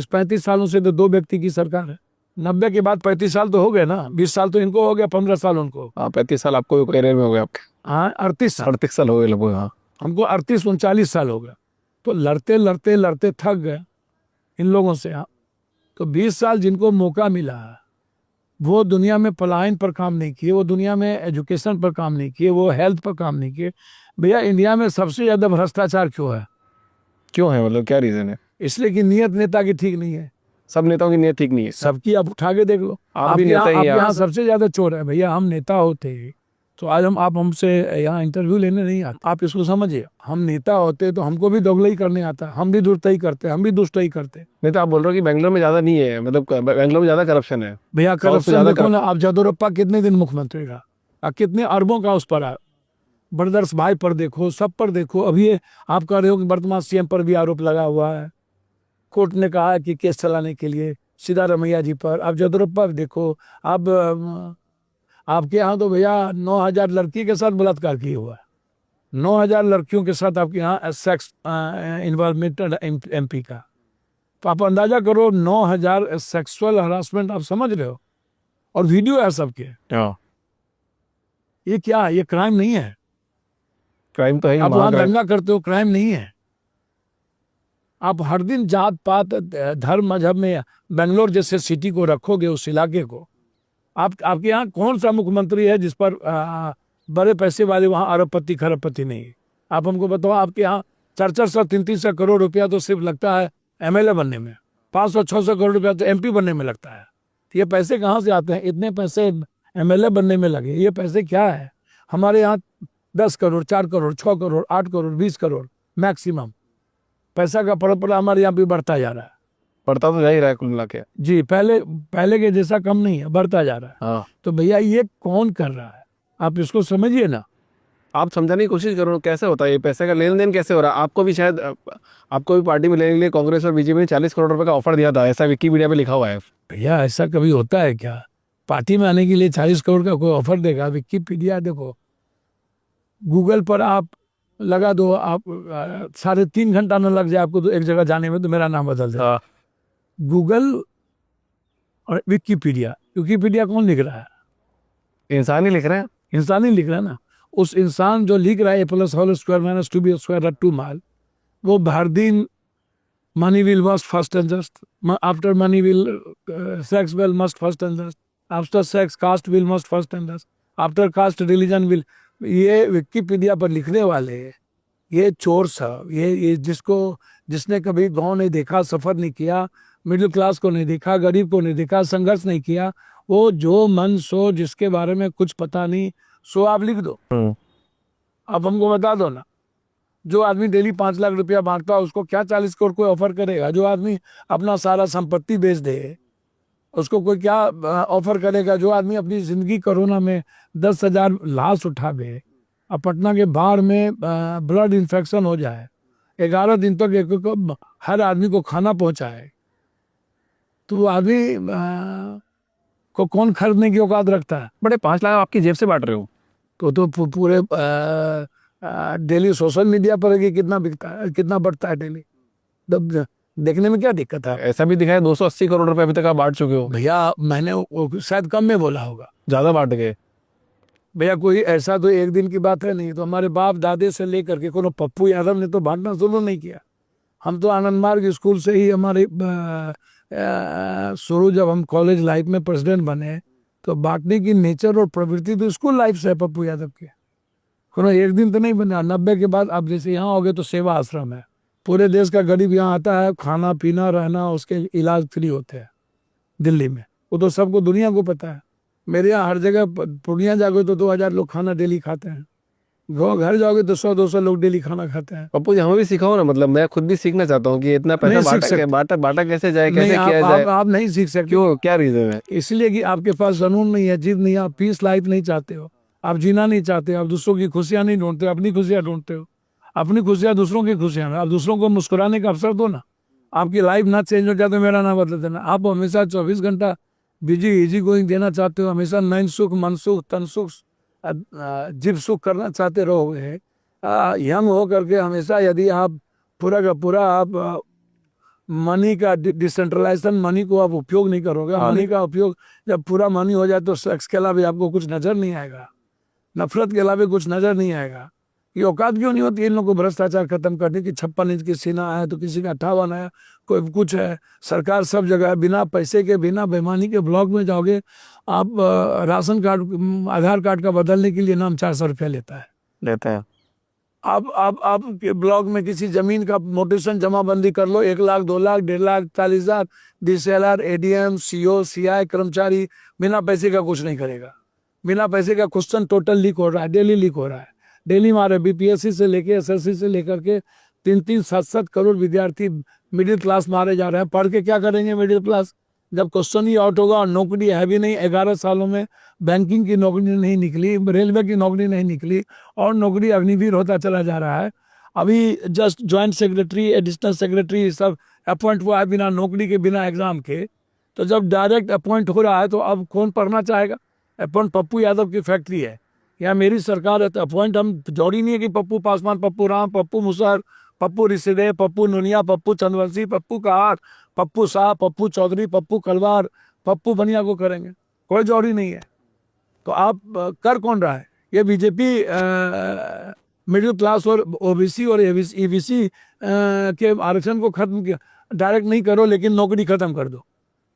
35 सालों से तो 2 व्यक्ति की सरकार है। 90 के बाद 35 साल तो हो गए ना, 20 साल तो इनको हो गया, 15 साल उनको। 35 साल आपको करियर में हो गए आपके? हाँ, 38 साल हो गए लगभग। हाँ, हमको 38-39 साल हो गया। तो लड़ते थक गए इन लोगों से। हाँ, तो 20 साल जिनको मौका मिला, वो दुनिया में पलायन पर काम नहीं किए, वो दुनिया में एजुकेशन पर काम नहीं किए, वो हेल्थ पर काम नहीं किए। भैया, इंडिया में सबसे ज़्यादा भ्रष्टाचार क्यों है? क्यों है? मतलब क्या रीज़न है? इसलिए कि नीयत नेता की ठीक नहीं है। सब नेताओं की नीयत ठीक नहीं है। सबकी आप उठा के देख लो। आप भी नेता ही हैं। यहाँ सबसे ज़्यादा चोर है। भैया, हम नेता होते तो आज आप हमसे यहाँ इंटरव्यू लेने नहीं आते। आप इसको समझिए, हम नेता होते तो हमको भी दोगलाई करने आता, हम भी दुष्टई करते, हम भी दुष्टई करते। नहीं तो आप बोल रहे हो कि बेंगलोर में ज़्यादा नहीं है, मतलब बेंगलोर में ज़्यादा करप्शन है। भैया, करप्शन देखो ना, आप येदियुरप्पा कितने दिन मुख्यमंत्री रहा, कितने अरबों का उस पर है। ब्रदर्स भाई पर देखो, सब पर देखो। अभी आप कह रहे हो कि वर्तमान CM पर भी आरोप लगा हुआ है। कोर्ट ने कहा है कि केस चलाने के लिए सिद्धारमैया जी पर। आप येदियुरप्पा देखो, आपके यहाँ तो भैया 9,000 लड़की के साथ बलात्कार किया हुआ है। 9,000 लड़कियों के साथ आपके यहाँ सेक्स इन्वॉल्वमेंट MP का। तो आप अंदाजा करो, 9,000 सेक्सुअल हरासमेंट, आप समझ रहे हो? और वीडियो है सबके। ये क्या है? ये क्राइम नहीं है। क्राइम तो है। आप वहाँ दंगा करते हो, क्राइम नहीं है। आप हर दिन जात पात, धर्म, मजहब में बेंगलोर जैसे सिटी को रखोगे, उस इलाके को। आपके यहाँ कौन सा मुख्यमंत्री है जिस पर बड़े पैसे वाले वहाँ अरबपति खरबपति नहीं है? आप हमको बताओ। आपके यहाँ 400 300 करोड़ रुपया तो सिर्फ लगता है MLA बनने में, 500-600 करोड़ रुपया तो MP बनने में लगता है। तो ये पैसे कहाँ से आते हैं? इतने पैसे MLA बनने में लगे, ये पैसे क्या है? हमारे यहाँ 10 करोड़ 4 करोड़ 6 करोड़ 8 करोड़ 20 करोड़ मैक्सिमम पैसा का परंपरा हमारे यहाँ भी बढ़ता जा रहा है। बढ़ता तो जा ही रहा है कुल मिला के जी। पहले के जैसा कम नहीं है, बढ़ता जा रहा है। हाँ। तो भैया, ये कौन कर रहा है? आप इसको समझिए ना। आप समझाने की कोशिश करो, कैसे होता है ये पैसे का लेन देन, कैसे हो रहा है? आपको भी शायद, आपको भी पार्टी में लेने के लिए कांग्रेस और BJP ने 40 करोड़ रुपए का ऑफर दिया था, ऐसा विकिपीडिया पे लिखा हुआ है। भैया, ऐसा कभी होता है क्या? पार्टी में आने के लिए 40 करोड़ का कोई ऑफर देगा? विकिपीडिया देखो, गूगल पर आप लगा दो, आप 3.5 घंटा न लग जाए आपको तो एक जगह जाने में, तो मेरा नाम बदल दे। हाँ। गूगल और विकिपीडिया, विकिपीडिया कौन लिख रहा है? इंसान ही लिख रहे हैं। इंसान ही लिख रहा है ना। उस इंसान जो लिख रहा है A+² - 2B² 2 माइल, वो हर दिन money will must first and just, after money will sex will must first and just, after sex caste will must first and just, after caste religion will। ये विकिपीडिया पर लिखने वाले ये चोर सब, ये जिसने कभी गांव नहीं देखा, सफर नहीं किया, मिडिल क्लास को नहीं देखा, गरीब को नहीं देखा, संघर्ष नहीं किया, वो जो मन सो, जिसके बारे में कुछ पता नहीं, सो आप लिख दो। आप हमको बता दो ना। जो आदमी डेली 5 लाख रुपया बांटता है उसको क्या 40 करोड़ कोई ऑफर करेगा? जो आदमी अपना सारा संपत्ति बेच दे उसको कोई क्या ऑफर करेगा? जो आदमी अपनी जिंदगी कोरोना में 10,000 लाश उठावे और पटना के बाढ़ में ब्लड इन्फेक्शन हो जाए, 11 दिन तक हर आदमी को खाना पहुंचाए, तो वो आदमी को कौन खरीदने की औकात रखता है? बड़े 5 लाख आपकी जेब से बांट रहे हो। तो पूरे डेली सोशल मीडिया पर कि कितना बिकता है, कितना बढ़ता है डेली, तब देखने में क्या दिक्कत है? ऐसा भी दिखाया 280 करोड़ रुपए अभी तक आप बांट चुके हो। भैया मैंने शायद कम में बोला होगा, ज्यादा बांट गए भैया। कोई ऐसा तो एक दिन की बात है नहीं, तो हमारे बाप दादे से लेकर के कोनो पप्पू यादव ने तो बांटना शुरू नहीं किया। हम तो आनंद मार्ग स्कूल से ही हमारे शुरू, जब हम कॉलेज लाइफ में प्रेसिडेंट बने, तो बांटने की नेचर और प्रवृत्ति तो स्कूल लाइफ से है पप्पू यादव के। कोनो एक दिन तो नहीं बना। 90 के बाद अब जैसे यहाँ हो गए तो सेवा आश्रम है, पूरे देश का गरीब यहाँ आता है, खाना पीना रहना, उसके इलाज फ्री होते हैं दिल्ली में, वो तो सबको दुनिया को पता है। मेरे यहाँ हर जगह, पूर्णिया जाओगे तो 2000 लोग खाना डेली खाते हैं, घर जाओगे तो 100-200 लोग डेली खाना खाते हैं। पप्पू जी हमें भी सिखाओ ना, मतलब मैं खुद भी सीखना चाहता हूँ कि इतना पैसा बांटा कैसे जाए, कैसे किया जाए। आप नहीं सीख सकते। क्यों, क्या रीजन है? इसलिए कि आपके पास जुनून नहीं है, जिद नहीं है, आप पीस लाइफ नहीं चाहते हो, आप जीना नहीं चाहते, आप दूसरों की खुशियां नहीं ढूंढते हो, अपनी खुशियां ढूंढते हो। अपनी खुशियां दूसरों की खुशियां, आप दूसरों को मुस्कुराने का अवसर दो ना। आपकी लाइफ ना चेंज हो जाए तो मेरा ना बदल देना। आप हमेशा 24 घंटा बिजी इजी गोइंग देना चाहते हो, हमेशा नैन सुख, मन सुख, तन सुख, जीव सुख करना चाहते रहोगे। यंग हो करके हमेशा यदि आप पूरा का पूरा आप मनी का डिसेंट्रलाइजेशन, मनी को आप उपयोग नहीं करोगे, मनी का उपयोग जब पूरा मनी हो जाए तो सेक्स के अलावा आपको कुछ नजर नहीं आएगा, नफरत के अलावा कुछ नजर नहीं आएगा। ये औकात क्यों नहीं होती इन लोगों को भ्रष्टाचार खत्म करने की? 56 इंच की सीना है तो किसी का 58 है, कोई कुछ है। सरकार सब जगह है, बिना पैसे के, बिना बेईमानी के ब्लॉक में जाओगे आप, राशन कार्ड, आधार कार्ड का बदलने के लिए नाम 400 रुपया लेता है। आप के ब्लॉक में किसी जमीन का मोटेशन जमाबंदी कर लो, 1 lakh, 2 lakh, 1.5 lakh, 40,000, DCLR, ADM, CO, CI कर्मचारी बिना पैसे का कुछ नहीं करेगा। बिना पैसे का क्वेश्चन टोटल लीक हो रहा है, डेली लीक हो रहा है। डेली मारे BPSC से लेके SSC से लेकर के 3-3, 7-7 करोड़ विद्यार्थी मिडिल क्लास मारे जा रहे हैं। पढ़ के क्या करेंगे मिडिल क्लास, जब क्वेश्चन ही आउट होगा और नौकरी है भी नहीं। 11 सालों में बैंकिंग की नौकरी नहीं निकली, रेलवे की नौकरी नहीं निकली, और नौकरी अग्निवीर होता चला जा रहा है। अभी just joint secretary, additional secretary सब अपॉइंट हुआ है बिना नौकरी के, बिना एग्जाम के। तो जब डायरेक्ट अपॉइंट हो रहा है तो अब कौन पढ़ना चाहेगा? अपॉइंट पप्पू यादव की फैक्ट्री है या मेरी सरकार है, तो अपॉइंट हम जोड़ी नहीं है कि पप्पू पासवान, पप्पू राम, पप्पू मुसहर, पप्पू ऋषिदेव, पप्पू नुनिया, पप्पू चंद्रवंशी, पप्पू कहार, पप्पू शाह, पप्पू चौधरी, पप्पू कलवार, पप्पू बनिया को करेंगे, कोई जोड़ी नहीं है। तो आप कर कौन रहा है? ये बीजेपी मिडिल क्लास और OBC और EBC के आरक्षण को खत्म किया। डायरेक्ट नहीं करो लेकिन नौकरी खत्म कर दो।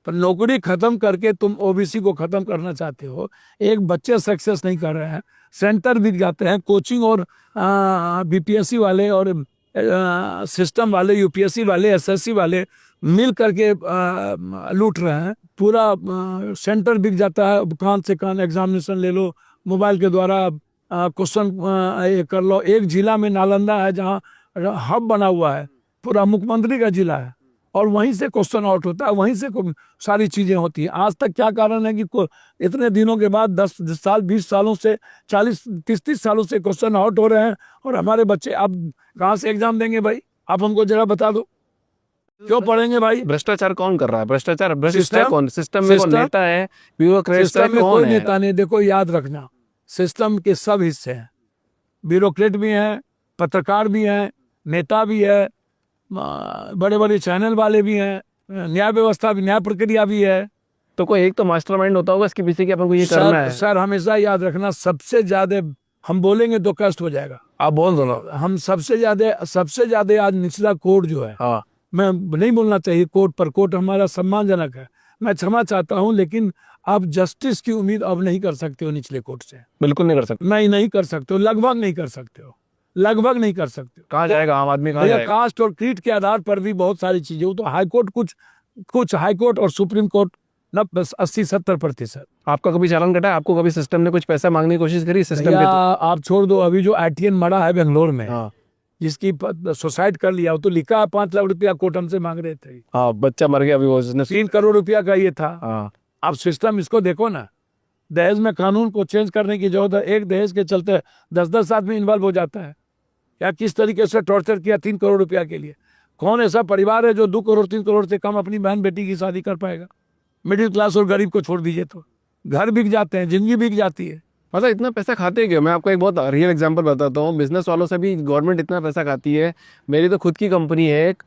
पर नौकरी खत्म करके तुम OBC को खत्म करना चाहते हो। एक बच्चे सक्सेस नहीं कर रहे हैं, सेंटर बिक जाते हैं, कोचिंग और BPSC वाले और सिस्टम वाले, UPSC वाले, SSC वाले मिल करके लूट रहे हैं। पूरा सेंटर बिक जाता है, कान से कान एग्जामिनेशन ले लो, मोबाइल के द्वारा क्वेश्चन कर लो। एक जिला में नालंदा है जहाँ हब बना हुआ है, पूरा मुख्यमंत्री का जिला है, और वहीं से क्वेश्चन आउट होता है, वहीं से सारी चीज़ें होती हैं। आज तक क्या कारण है कि इतने दिनों के बाद 10 साल, 20 सालों से, 40, 30 सालों से क्वेश्चन आउट हो रहे हैं, और हमारे बच्चे अब कहाँ से एग्जाम देंगे भाई? आप हमको जरा बता दो, क्यों पढ़ेंगे भाई? भ्रष्टाचार कौन कर रहा है? भ्रष्टाचार कौन? सिस्टम में सिस्टम नेता है, ब्यूरोक्रेट है, सिस्टम में कौन कोई है? नेता नहीं। देखो याद रखना, सिस्टम के सब हिस्से हैं, ब्यूरोक्रेट भी हैं, पत्रकार भी हैं, नेता भी है, बड़े बड़े चैनल वाले भी हैं, न्याय व्यवस्था भी, न्याय प्रक्रिया भी है। तो कोई एक तो मास्टरमाइंड होता होगा इसके पीछे कि अपन को ये करना है। सर हमेशा याद रखना, सबसे ज्यादा हम बोलेंगे तो कष्ट हो जाएगा। आप बोल दो ना। हम सबसे ज्यादा आज निचला कोर्ट जो है, हाँ, मैं नहीं बोलना चाहिए कोर्ट पर, कोर्ट हमारा सम्मानजनक है, मैं क्षमा चाहता हूं, लेकिन आप जस्टिस की उम्मीद अब नहीं कर सकते हो निचले कोर्ट से। बिल्कुल नहीं कर सकते। नहीं कर सकते हो, लगभग नहीं कर सकते हो, लगभग नहीं कर सकते हो। कहाँ जाएगा आम आदमी, कहाँ भैया जाएगा? कास्ट और क्रीड के आधार पर भी बहुत सारी चीजें, वो तो हाईकोर्ट कुछ हाईकोर्ट और सुप्रीम कोर्ट न 80-70%। आपका कभी चालान कटा है? आपको कभी सिस्टम ने कुछ पैसा मांगने की कोशिश करी सिस्टम भैया के? आप छोड़ दो, अभी जो आईटीएन मरा है बेंगलोर में, हाँ जिसकी सुसाइड कर लिया, वो तो लिखा है 5 लाख रुपया कोर्ट हमसे मांग रहे थे। हाँ, बच्चा मर गया अभी वो उसने। 3 करोड़ रुपया का ये था। हाँ, आप सिस्टम इसको देखो ना, दहेज में कानून को चेंज करने की जरूरत है। एक दहेज के चलते 10-10 आदमी इन्वॉल्व हो जाता है। या किस तरीके से टॉर्चर किया 3 करोड़ रुपया के लिए। कौन ऐसा परिवार है जो 2 करोड़ 3 करोड़ से कम अपनी बहन बेटी की शादी कर पाएगा? मिडिल क्लास और गरीब को छोड़ दीजिए, तो घर बिक जाते हैं, जिंदगी बिक जाती है। मतलब इतना पैसा खाते क्यों? मैं आपको एक बहुत रियल एग्जांपल बताता हूँ। बिजनेस वालों से भी गवर्नमेंट इतना पैसा खाती है। मेरी तो खुद की कंपनी है एक,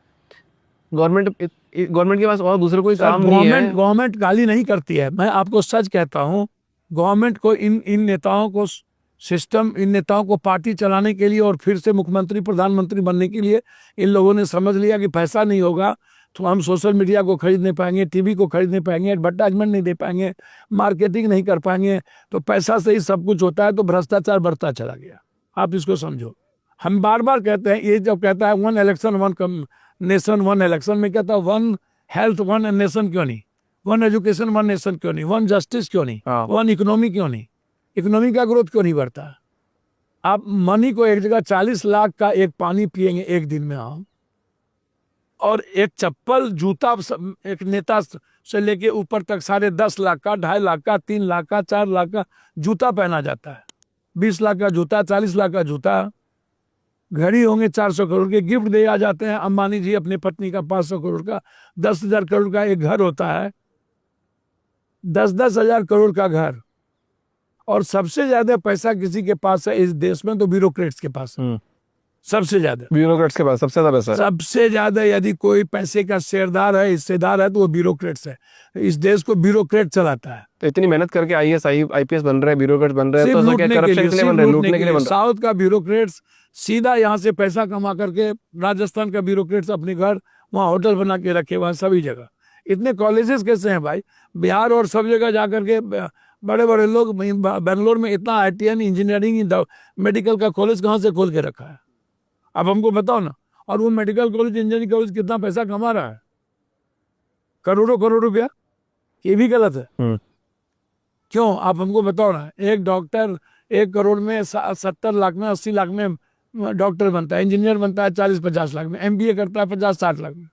गवर्नमेंट के पास और दूसरे कोई काम नहीं है। गवर्नमेंट गाली नहीं करती है, मैं आपको सच कहता हूँ। गवर्नमेंट को इन नेताओं को इन नेताओं को पार्टी चलाने के लिए और फिर से मुख्यमंत्री प्रधानमंत्री बनने के लिए इन लोगों ने समझ लिया कि पैसा नहीं होगा तो हम सोशल मीडिया को खरीद नहीं पाएंगे, टीवी को खरीद नहीं पाएंगे, एडवर्टाइजमेंट नहीं दे पाएंगे, मार्केटिंग नहीं कर पाएंगे, तो पैसा से ही सब कुछ होता है, तो भ्रष्टाचार बढ़ता चला गया। आप इसको समझो। हम बार बार कहते हैं, ये जब कहता है 1 इलेक्शन 1 नेशन 1 इलेक्शन, में कहता है 1 हेल्थ 1 नेशन क्यों नहीं, 1 एजुकेशन 1 नेशन क्यों नहीं, 1 जस्टिस क्यों नहीं, 1 इकोनॉमी क्यों नहीं, इकोनॉमी का ग्रोथ क्यों नहीं बढ़ता? आप मनी को एक जगह 40 लाख का एक पानी पिएंगे एक दिन में हम, और एक चप्पल जूता एक नेता से लेके ऊपर तक 10.5 लाख का, 2.5 लाख का, 3 लाख का, 4 लाख का जूता पहना जाता है। 20 लाख का जूता, 40 लाख का जूता, घड़ी होंगे 400 करोड़ के, गिफ्ट दे आ जाते हैं अंबानी जी अपनी पत्नी का 500 करोड़ का, 10,000 करोड़ का एक घर होता है, 10-10 हजार करोड़ का घर। और सबसे ज्यादा पैसा किसी के पास है इस देश में, तो ब्यूरोक्रेट्स के पास है। सबसे ज्यादा ब्यूरोक्रेट्स के पास सबसे ज्यादा पैसा है। सबसे ज्यादा यदि कोई पैसे का शेयरदार है, हिस्सेदार है, तो वो ब्यूरोक्रेट्स है। इस देश को ब्यूरोक्रेट चलाता है। तो इतनी मेहनत करके आईएएस आईपीएस बन रहे हैं, ब्यूरोक्रेट बन रहे हैं, सिर्फ तो क्या करप्शन के लिए बन रहे हैं? लूटने के लिए बन रहे हैं। साउथ का ब्यूरोक्रेट्स सीधा यहाँ से पैसा कमा करके, राजस्थान का ब्यूरोक्रेट्स अपने घर वहाँ होटल बना के रखे, वहाँ सभी जगह। इतने कॉलेजेस कैसे हैं भाई? बिहार और सब जगह जा करके बड़े बड़े लोग, बेंगलोर में इतना आईटीएन इंजीनियरिंग मेडिकल का कॉलेज कहाँ से खोल के रखा है? अब हमको बताओ ना। और वो मेडिकल कॉलेज, इंजीनियरिंग कॉलेज कितना पैसा कमा रहा है? करोड़ों करोड़ रुपया। ये भी गलत है। क्यों? आप हमको बताओ ना। एक डॉक्टर 1 करोड़ में 70 लाख में 80 लाख में डॉक्टर बनता है, इंजीनियर बनता है 40-50 लाख में, एमबीए करता है 50-60 लाख में।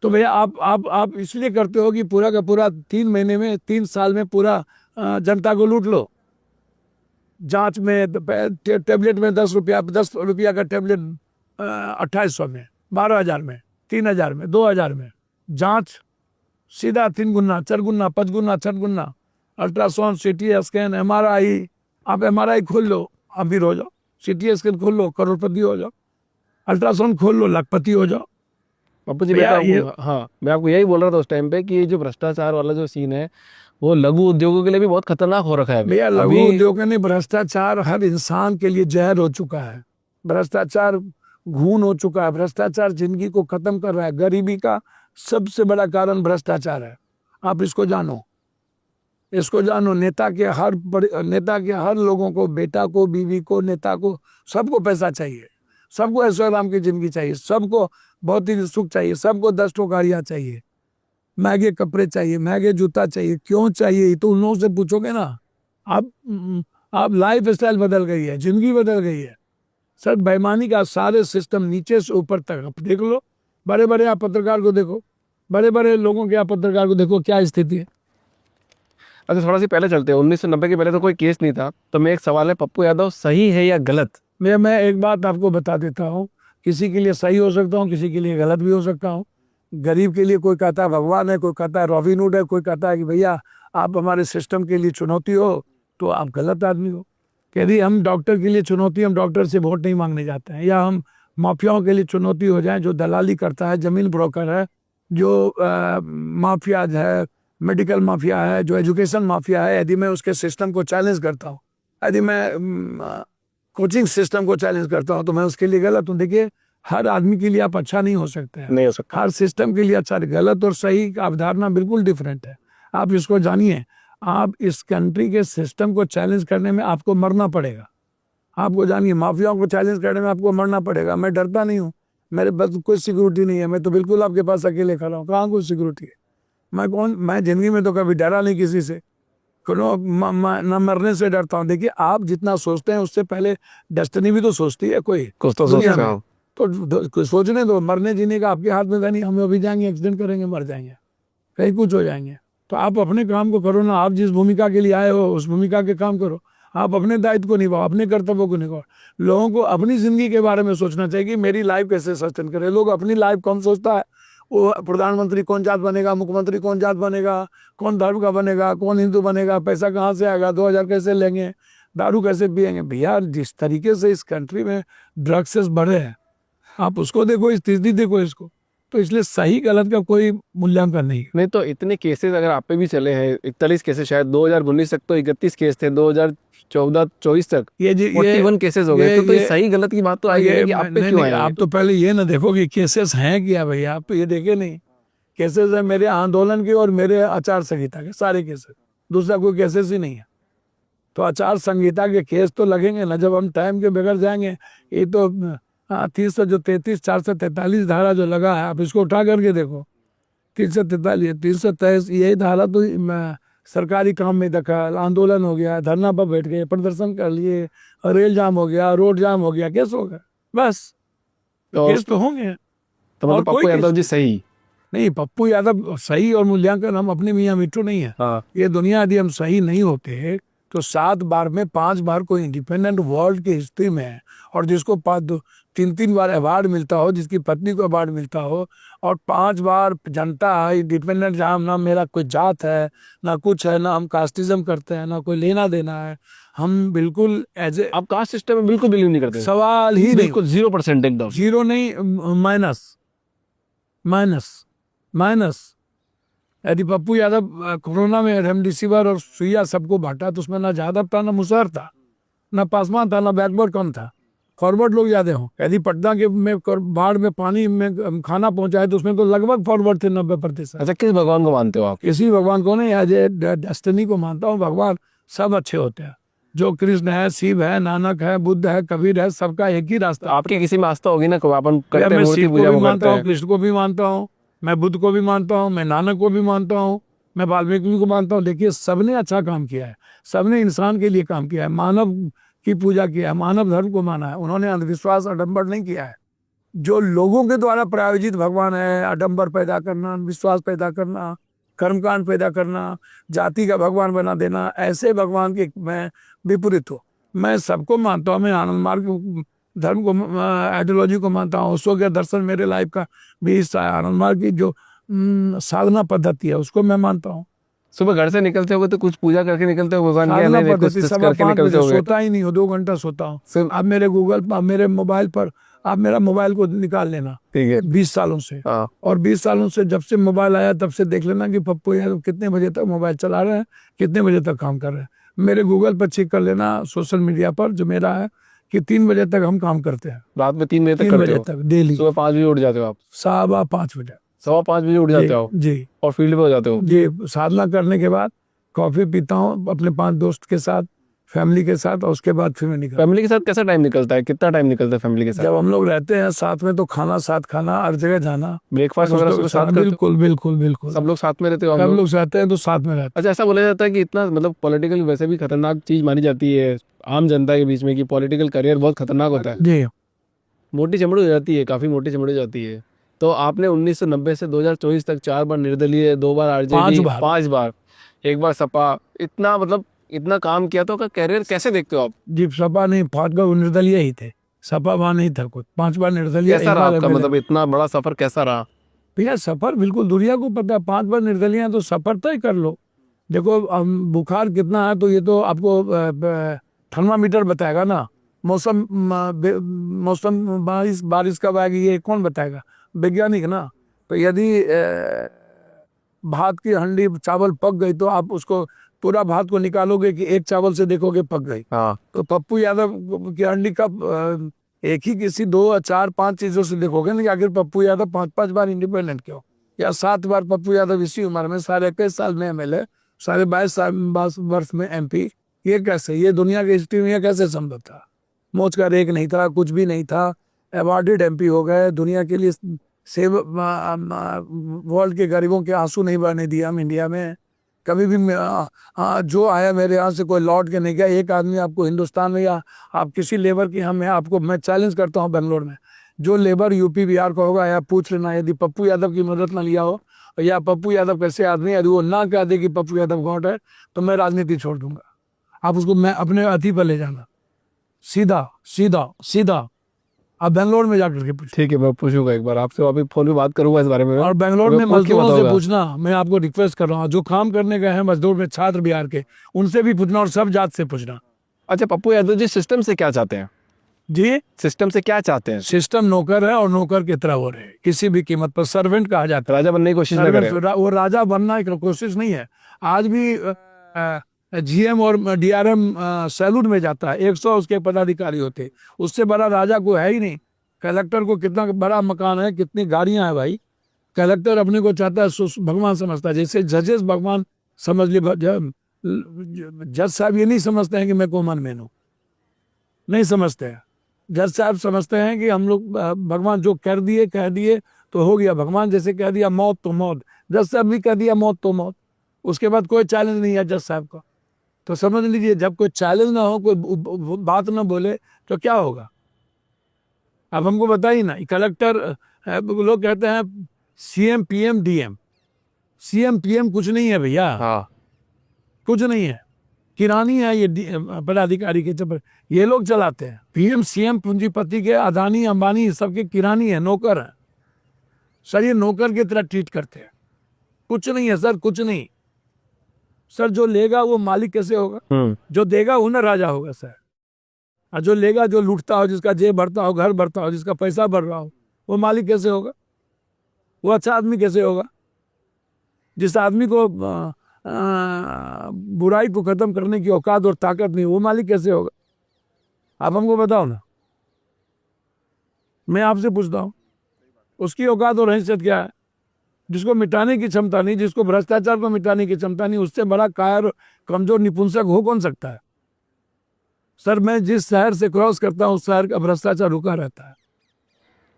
तो भैया आप इसलिए करते हो कि पूरा का पूरा 3 महीने में, 3 साल में पूरा जनता को लूट लो। जांच में टेबलेट में 10 रुपया का टेबलेट 2800 में, 12,000 में, 3,000 में, 2,000 में। जांच सीधा 3 गुना, 4 गुना, 5 गुना, 6 गुना। Ultrasound, CT scan, MRI. आप एमआरआई खोल लो, अमीर हो जाओ। सीटी स्कैन खोल लो, करोड़पति हो जाओ। अल्ट्रासाउंड खोल लो, लाखपति हो जाओ। पप्पू जी, हाँ, मैं आपको यही बोल रहा था उस टाइम पे कि ये जो भ्रष्टाचार वाला जो सीन है, वो लघु उद्योगों के लिए भी बहुत खतरनाक हो रखा है। भैया लघु उद्योग नहीं, भ्रष्टाचार हर इंसान के लिए जहर हो चुका है। भ्रष्टाचार घून हो चुका है। भ्रष्टाचार जिंदगी को खत्म कर रहा है। गरीबी का सबसे बड़ा कारण भ्रष्टाचार है। आप इसको जानो, इसको जानो। नेता के हर लोगों को, बेटा को, बीवी को, नेता को, सबको पैसा चाहिए, सबको ऐश्वर्य की जिंदगी चाहिए, सबको भौतिक सुख चाहिए, सबको 10 गाड़ियां चाहिए, महंगे कपड़े चाहिए, महंगे जूता चाहिए। क्यों चाहिए? तो उन लोगों से पूछोगे ना। आप लाइफ स्टाइल बदल गई है, जिंदगी बदल गई है। सर बेईमानी का सारे सिस्टम नीचे से ऊपर तक आप देख लो। बड़े बड़े आप पत्रकार को देखो, बड़े बड़े लोगों के आप पत्रकार को देखो, क्या स्थिति है। अच्छा, थोड़ा सी पहले चलते हैं। 1990 के पहले तो कोई केस नहीं था। तो मैं एक सवाल है, पप्पू यादव सही है या गलत? मैं एक बात आपको बता देता हूँ। किसी के लिए सही हो सकता हूँ, किसी के लिए गलत भी हो सकता हूँ। गरीब के लिए कोई कहता है भगवान है, कोई कहता है रॉबिनहुड है, कोई कहता है कि भैया आप हमारे सिस्टम के लिए चुनौती हो, तो आप गलत आदमी हो। कि यदि हम डॉक्टर के लिए चुनौती, हम डॉक्टर से वोट नहीं मांगने जाते हैं, या हम माफियाओं के लिए चुनौती हो जाए, जो दलाली करता है, जमीन ब्रोकर है, जो माफियाज है, मेडिकल माफिया है, जो एजुकेशन माफिया है, यदि मैं उसके सिस्टम को चैलेंज करता हूँ, यदि मैं कोचिंग सिस्टम को चैलेंज करता हूँ, तो मैं उसके लिए गलत हूँ। देखिए, हर आदमी के लिए आप अच्छा नहीं हो सकते हैं, नहीं हो सकता। हर सिस्टम के लिए अच्छा। गलत और सही की अवधारणा बिल्कुल डिफरेंट है, आप इसको जानिए। आप इस कंट्री के सिस्टम को चैलेंज करने में आपको मरना पड़ेगा, आपको जानिए, माफियाओं को चैलेंज करने में आपको मरना पड़ेगा। मैं डरता नहीं हूँ, मेरे पास कोई सिक्योरिटी नहीं है, मैं तो बिल्कुल आपके पास अकेले खड़ा हूँ, कहाँ कोई सिक्योरिटी है? मैं जिंदगी में तो कभी डरा नहीं किसी से, न मरने से डरता हूँ। देखिए, आप जितना सोचते हैं उससे पहले डेस्टिनी भी तो सोचती है कोई, कुछ तो दुनिया सोचते में। हो। तो सोचने दो, मरने जीने का आपके हाथ में था नहीं। हम अभी जाएंगे, एक्सीडेंट करेंगे, मर जाएंगे, कहीं कुछ हो जाएंगे। तो आप अपने काम को करो ना, आप जिस भूमिका के लिए आए हो उस भूमिका के काम करो, आप अपने दायित्व को निभाओ, अपने कर्तव्यों को निभाओ। लोगों को अपनी जिंदगी के बारे में सोचना चाहिए कि मेरी लाइफ कैसे सस्टेन करे। लोग अपनी लाइफ कौन सोचता है, वो प्रधानमंत्री कौन जात बनेगा, मुख्यमंत्री कौन जात बनेगा, कौन धर्म का बनेगा, कौन हिंदू बनेगा, पैसा कहाँ से आएगा, 2000 कैसे लेंगे, दारू कैसे पियेंगे। भैया, जिस तरीके से इस कंट्री में ड्रग्स बढ़े हैं, आप उसको देखो, इस स्थिति देखो इसको। तो इसलिए सही गलत का कोई मूल्यांकन नहीं। नहीं तो इतने केसेस अगर आप पे भी चले हैं, 41 केसेस शायद 2019 तक तो 31 केस थे, 2014-24 तक ये 41 केसेस हो गए। तो ये सही गलत की बात तो आई है कि आप पे क्यों आए? आप तो पहले ये ना देखो कि केसेस हैं क्या भैया, आप तो ये देखे नहीं। केसेस है मेरे आंदोलन के और मेरे आचार संहिता के सारे केसेस, दूसरा कोई केसेस ही नहीं है। तो आचार संहिता के केस तो लगेंगे ना, जब हम टाइम के बगैर जाएंगे। ये तो 443 धारा जो लगा है, आप इसको उठा करके देखो। 343 323 यही धारा तो सरकारी काम में दखल, आंदोलन हो गया, धरना पर बैठ गए, प्रदर्शन कर लिए, रेल जाम हो गया, रोड जाम हो गया, केस हो गया, बस। केस तो होंगे। तो मतलब और कोई पप्पू यादव केस जी सही? नहीं, पप्पू यादव सही और मूल्यांकन हम अपने मियाँ मिट्टू नहीं है। हाँ। ये दुनिया यदि हम सही नहीं होते तो 7 बार में 5 बार कोई इंडिपेंडेंट वर्ल्ड की हिस्ट्री में है, और जिसको 3 बार अवार्ड मिलता हो, जिसकी पत्नी को अवार्ड मिलता हो, और 5 बार जनता इंडिपेंडेंट, जहाँ ना मेरा कोई जात है ना कुछ है, ना हम कास्टिज्म करते हैं, ना कोई लेना देना है, हम बिल्कुल एज ए, आप कास्ट सिस्टम में बिल्कुल बिलीव नहीं करते? सवाल ही नहीं, बिल्कुल 0% एकदम। जीरो नहीं, माइनस। यदि पप्पू यादव कोरोना में रेमडेसिविर और सुइया सबको बांटा, तो उसमें ना यादव था, ना मुशर्रफ था, ना पासवान था, ना बैकवर्ड कौन था, फॉरवर्ड लोग ज्यादा हों। यदि पटना के में बाढ़ में पानी में खाना पहुंचाए, तो उसमें तो लगभग फॉरवर्ड थे 90%। अच्छा, किस भगवान को मानते हो आप? किसी भगवान को नहीं, एज ए डेस्टिनी को मानता हूँ। भगवान सब अच्छे होते हैं, जो कृष्ण है, शिव है, नानक है, बुद्ध है, कबीर है, सबका एक ही रास्ता। आपकी किसी में आस्था होगी ना, अपन करते हैं मैं मूर्ति शिव को पूजा भी वो मानता करते हूँ, हैं। कृष्ण को भी मानता हूँ, मैं बुद्ध को भी मानता हूँ, मैं नानक को भी मानता हूँ, मैं वाल्मीकि को मानता हूँ। देखिए, सबने अच्छा काम किया है, सबने इंसान के लिए काम किया है, मानव की पूजा किया है, मानव धर्म को माना है। उन्होंने अंधविश्वास, आडंबर नहीं किया है। जो लोगों के द्वारा प्रायोजित भगवान है, आडंबर पैदा करना, विश्वास पैदा करना, कर्मकांड पैदा करना, जाति का भगवान बना देना, ऐसे भगवान के मैं विपरीत हूँ। मैं सबको मानता हूँ, मैं आनंद मार्ग धर्म को, आइडियोलॉजी को मानता हूँ। उसको क्या दर्शन मेरे लाइफ का भी हिस्सा है। आनंद मार्ग की जो साधना पद्धति है, उसको मैं मानता हूँ। सुबह घर से निकलते होगे तो कुछ पूजा करके निकलते हो भगवान की? साधना नहीं, कुछ पद्धति करके 5:15 निकलते बजे होगे? सोता ही नहीं हो, 2 घंटा सोता हूँ। सिर्फ- आप मेरे मेरे मोबाइल पर, आप मेरा मोबाइल को निकाल लेना, ठीक है। 20 सालों से, हाँ। और 20 सालों से जब से मोबाइल आया तब से देख लेना कि पप्पू यादव कितने बजे तक मोबाइल चला रहे हैं, कितने बजे तक काम कर रहे हैं। मेरे गूगल पर चेक कर लेना, सोशल मीडिया पर जो मेरा है, कि 3 बजे तक हम काम करते हैं। रात में 3 बजे तक 3 करते बजे हो? तक डेली। सुबह 5 बजे उठ जाते हो आप? 5:15 बजे। 5:15 बजे उठ जाते हो जी और फील्ड पे हो जाते हो? जी। साधना करने के बाद कॉफी पीता हूँ अपने 5 दोस्त के साथ, फैमिली के साथ, और उसके बाद फिर मैं निकलता हूँ। फैमिली के साथ कैसा टाइम निकलता है? कितना टाइम निकलता है फैमिली के साथ? जब हम लोग रहते हैं साथ में, तो खाना साथ खाना, हर जगह जाना, ब्रेकफास्ट वगैरह सुबह साथ करते हो? बिल्कुल बिल्कुल बिल्कुल। सब लोग साथ में रहते हो? हम लोग रहते हैं तो साथ में रहते अच्छा, ऐसा बोला जाता है कि इतना मतलब पॉलिटिकल वैसे भी खतरनाक चीज मानी जाती है आम जनता के बीच में, कि पॉलिटिकल करियर बहुत खतरनाक होता है, हैं। जी मोटी चमड़ी हो जाती है, काफी मोटी चमड़ी हो जाती है। तो आपने 1990 से 2024 तक 4 बार निर्दलीय, 2 बार आरजेडी, 5 बार, 1 बार सपा, इतना मतलब इतना काम किया, तो कैरियर कैसे देखते हो आप? जी, सपा नहीं, 5 बार निर्दलीय ही थे, सपा वहाँ नहीं था कुछ, 5 बार निर्दलीय। कैसा रहा आपका, मतलब इतना बड़ा सफर कैसा रहा? भैया, सफर बिल्कुल दुनिया को पता है, 5 बार निर्दलीय हैं तो सफर तय कर लो। देखो बुखार कितना है तो ये तो आपको थर्मामीटर बताएगा ना, मौसम बारिश कब आएगी ये कौन बताएगा? वैज्ञानिक ना। तो यदि भात की हंडी चावल पक गई तो आप उसको पूरा भात को निकालोगे कि एक चावल से देखोगे पक गई? हाँ। तो पप्पू यादव की हंडी कब एक ही किसी 2 4 5 चीजों से देखोगे ना कि आखिर पप्पू यादव 5 बार इंडिपेंडेंट क्यों, या 7 बार पप्पू यादव इसी उम्र में, साढ़े 21 साल में एमएलए, साढ़े 22 वर्ष में एमपी? ये कैसे? ये दुनिया की हिस्ट्री में कैसे संभव था? मोच का रेक नहीं था, कुछ भी नहीं था, अवार्डेड एमपी हो गए, दुनिया के लिए सेव, वर्ल्ड के गरीबों के आंसू नहीं बहने दिया हम इंडिया में कभी भी। जो आया मेरे यहाँ से कोई लौट के नहीं गया। एक आदमी आपको हिंदुस्तान में या आप किसी लेबर की, हम आपको मैं चैलेंज करता हूँ, बेंगलोर में जो लेबर यूपी बिहार का होगा, या पूछ लेना, यदि पप्पू यादव की मदद ना लिया हो, या पप्पू यादव कैसे आदमी, यदि वो ना कह दे कि पप्पू यादव गॉड है, तो मैं राजनीति छोड़ दूंगा। आप उसको मैं अपने अति पर ले जाना, सीधा सीधा सीधा। आप बेंगलोर में जाकर के पूछ, ठीक है, मैं पूछूंगा एक बार आपसे, अभी फोन पे बात करूंगा इस बारे में। और बेंगलोर में पूछ के मजदूरों से बताऊंगा। पूछना, मैं आपको रिक्वेस्ट कर रहा हूँ, जो काम करने गए हैं मजदूर में छात्र बिहार के, उनसे भी पूछना और सब जात से पूछना। अच्छा, पप्पू यादव जी सिस्टम से क्या चाहते हैं? जी, सिस्टम से क्या चाहते हैं? सिस्टम नौकर है और नौकर की तरह हो रहे, किसी भी कीमत पर सर्वेंट कहा जाता है। राजा बनने की कोशिश न करें। वो राजा बनना की कोशिश नहीं है। आज भी जीएम और डीआरएम सैलूट में जाता है, 100 उसके पदाधिकारी होते, उससे बड़ा राजा को है ही नहीं। कलेक्टर को कितना बड़ा मकान है, कितनी गाड़ियां हैं भाई। कलेक्टर अपने को चाहता है भगवान समझता है, जैसे जजेस भगवान समझ ली। जज साहब ये नहीं समझते हैं कि मैं कॉमन मैन हूँ, नहीं समझते हैं। जज साहब समझते हैं कि हम लोग भगवान जो कर दिए कह दिए तो हो गया। भगवान जैसे कह दिया मौत तो मौत, जज साहब भी कह दिया मौत तो मौत, उसके बाद कोई चैलेंज नहीं है जज साहब का। तो समझ लीजिए, जब कोई चैलेंज ना हो, कोई बात ना बोले, तो क्या होगा? अब हमको बताइए ना। कलेक्टर, लोग कहते हैं CM PM DM, CM PM कुछ नहीं है भैया। हाँ, कुछ नहीं है, किरानी है ये पदाधिकारी के चपर, ये लोग चलाते हैं। पीएम सीएम पूंजीपति के, अदानी अंबानी सबके किरानी है, नौकर है सर। ये नौकर की तरह ट्रीट करते हैं। कुछ नहीं है सर, कुछ नहीं सर। जो लेगा वो मालिक कैसे होगा? जो देगा वो ना राजा होगा सर। और जो लेगा, जो लूटता हो, जिसका जेब भरता हो, घर भरता हो, जिसका पैसा भर रहा हो, वो मालिक कैसे होगा? वो अच्छा आदमी कैसे होगा? जिस आदमी को बुराई को खत्म करने की औकात और ताकत नहीं, वो मालिक कैसे होगा? आप हमको बताओ ना, मैं आपसे पूछता हूँ, उसकी औकात और हैसियत क्या है? जिसको मिटाने की क्षमता नहीं, जिसको भ्रष्टाचार को मिटाने की क्षमता नहीं, उससे बड़ा कायर कमजोर निपुंसक हो कौन सकता है? सर, मैं जिस शहर से क्रॉस करता हूँ उस शहर का भ्रष्टाचार रुका रहता है।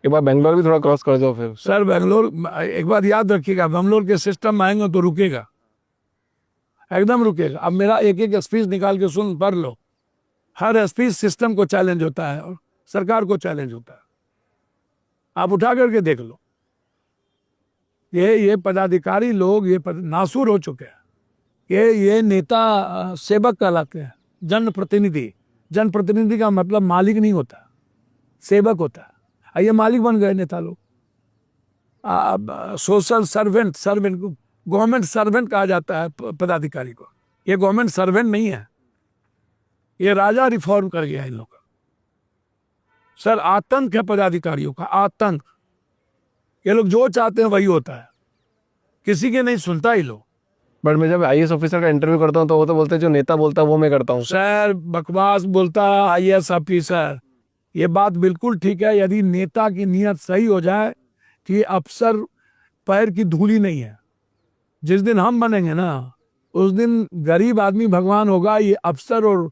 एक बार बेंगलोर भी थोड़ा क्रॉस कर दो फिर। सर बेंगलोर, एक बात याद रखिएगा, बेंगलोर के सिस्टम में आएंगे तो रुकेगा, एकदम रुकेगा। अब मेरा एक एक स्पीच निकाल के सुन, पढ़ लो। हर स्पीच सिस्टम को चैलेंज होता है और सरकार को चैलेंज होता है। आप उठा करके देख लो। ये पदाधिकारी लोग ये नासूर हो चुके हैं। ये नेता सेवक कहलाते हैं, जनप्रतिनिधि। जनप्रतिनिधि का मतलब मालिक नहीं होता, सेवक होता है। ये मालिक बन गए नेता लोग। सोशल सर्वेंट, गवर्नमेंट सर्वेंट कहा जाता है पदाधिकारी को। ये गवर्नमेंट सर्वेंट नहीं है, ये राजा रिफॉर्म कर गया इन लोगों का। सर, आतंक है पदाधिकारियों का, आतंक। ये लोग जो चाहते हैं वही होता है, किसी के नहीं सुनता ही लोग। बट मैं जब आईएएस ऑफिसर का इंटरव्यू करता हूँ तो वो तो बोलते हैं जो नेता बोलता है वो मैं करता हूँ। सर, बकवास बोलता है आईएएस ऑफिसर। ये बात बिल्कुल ठीक है, यदि नेता की नीयत सही हो जाए कि अफसर पैर की धूली नहीं है। जिस दिन हम बनेंगे ना, उस दिन गरीब आदमी भगवान होगा, ये अफसर और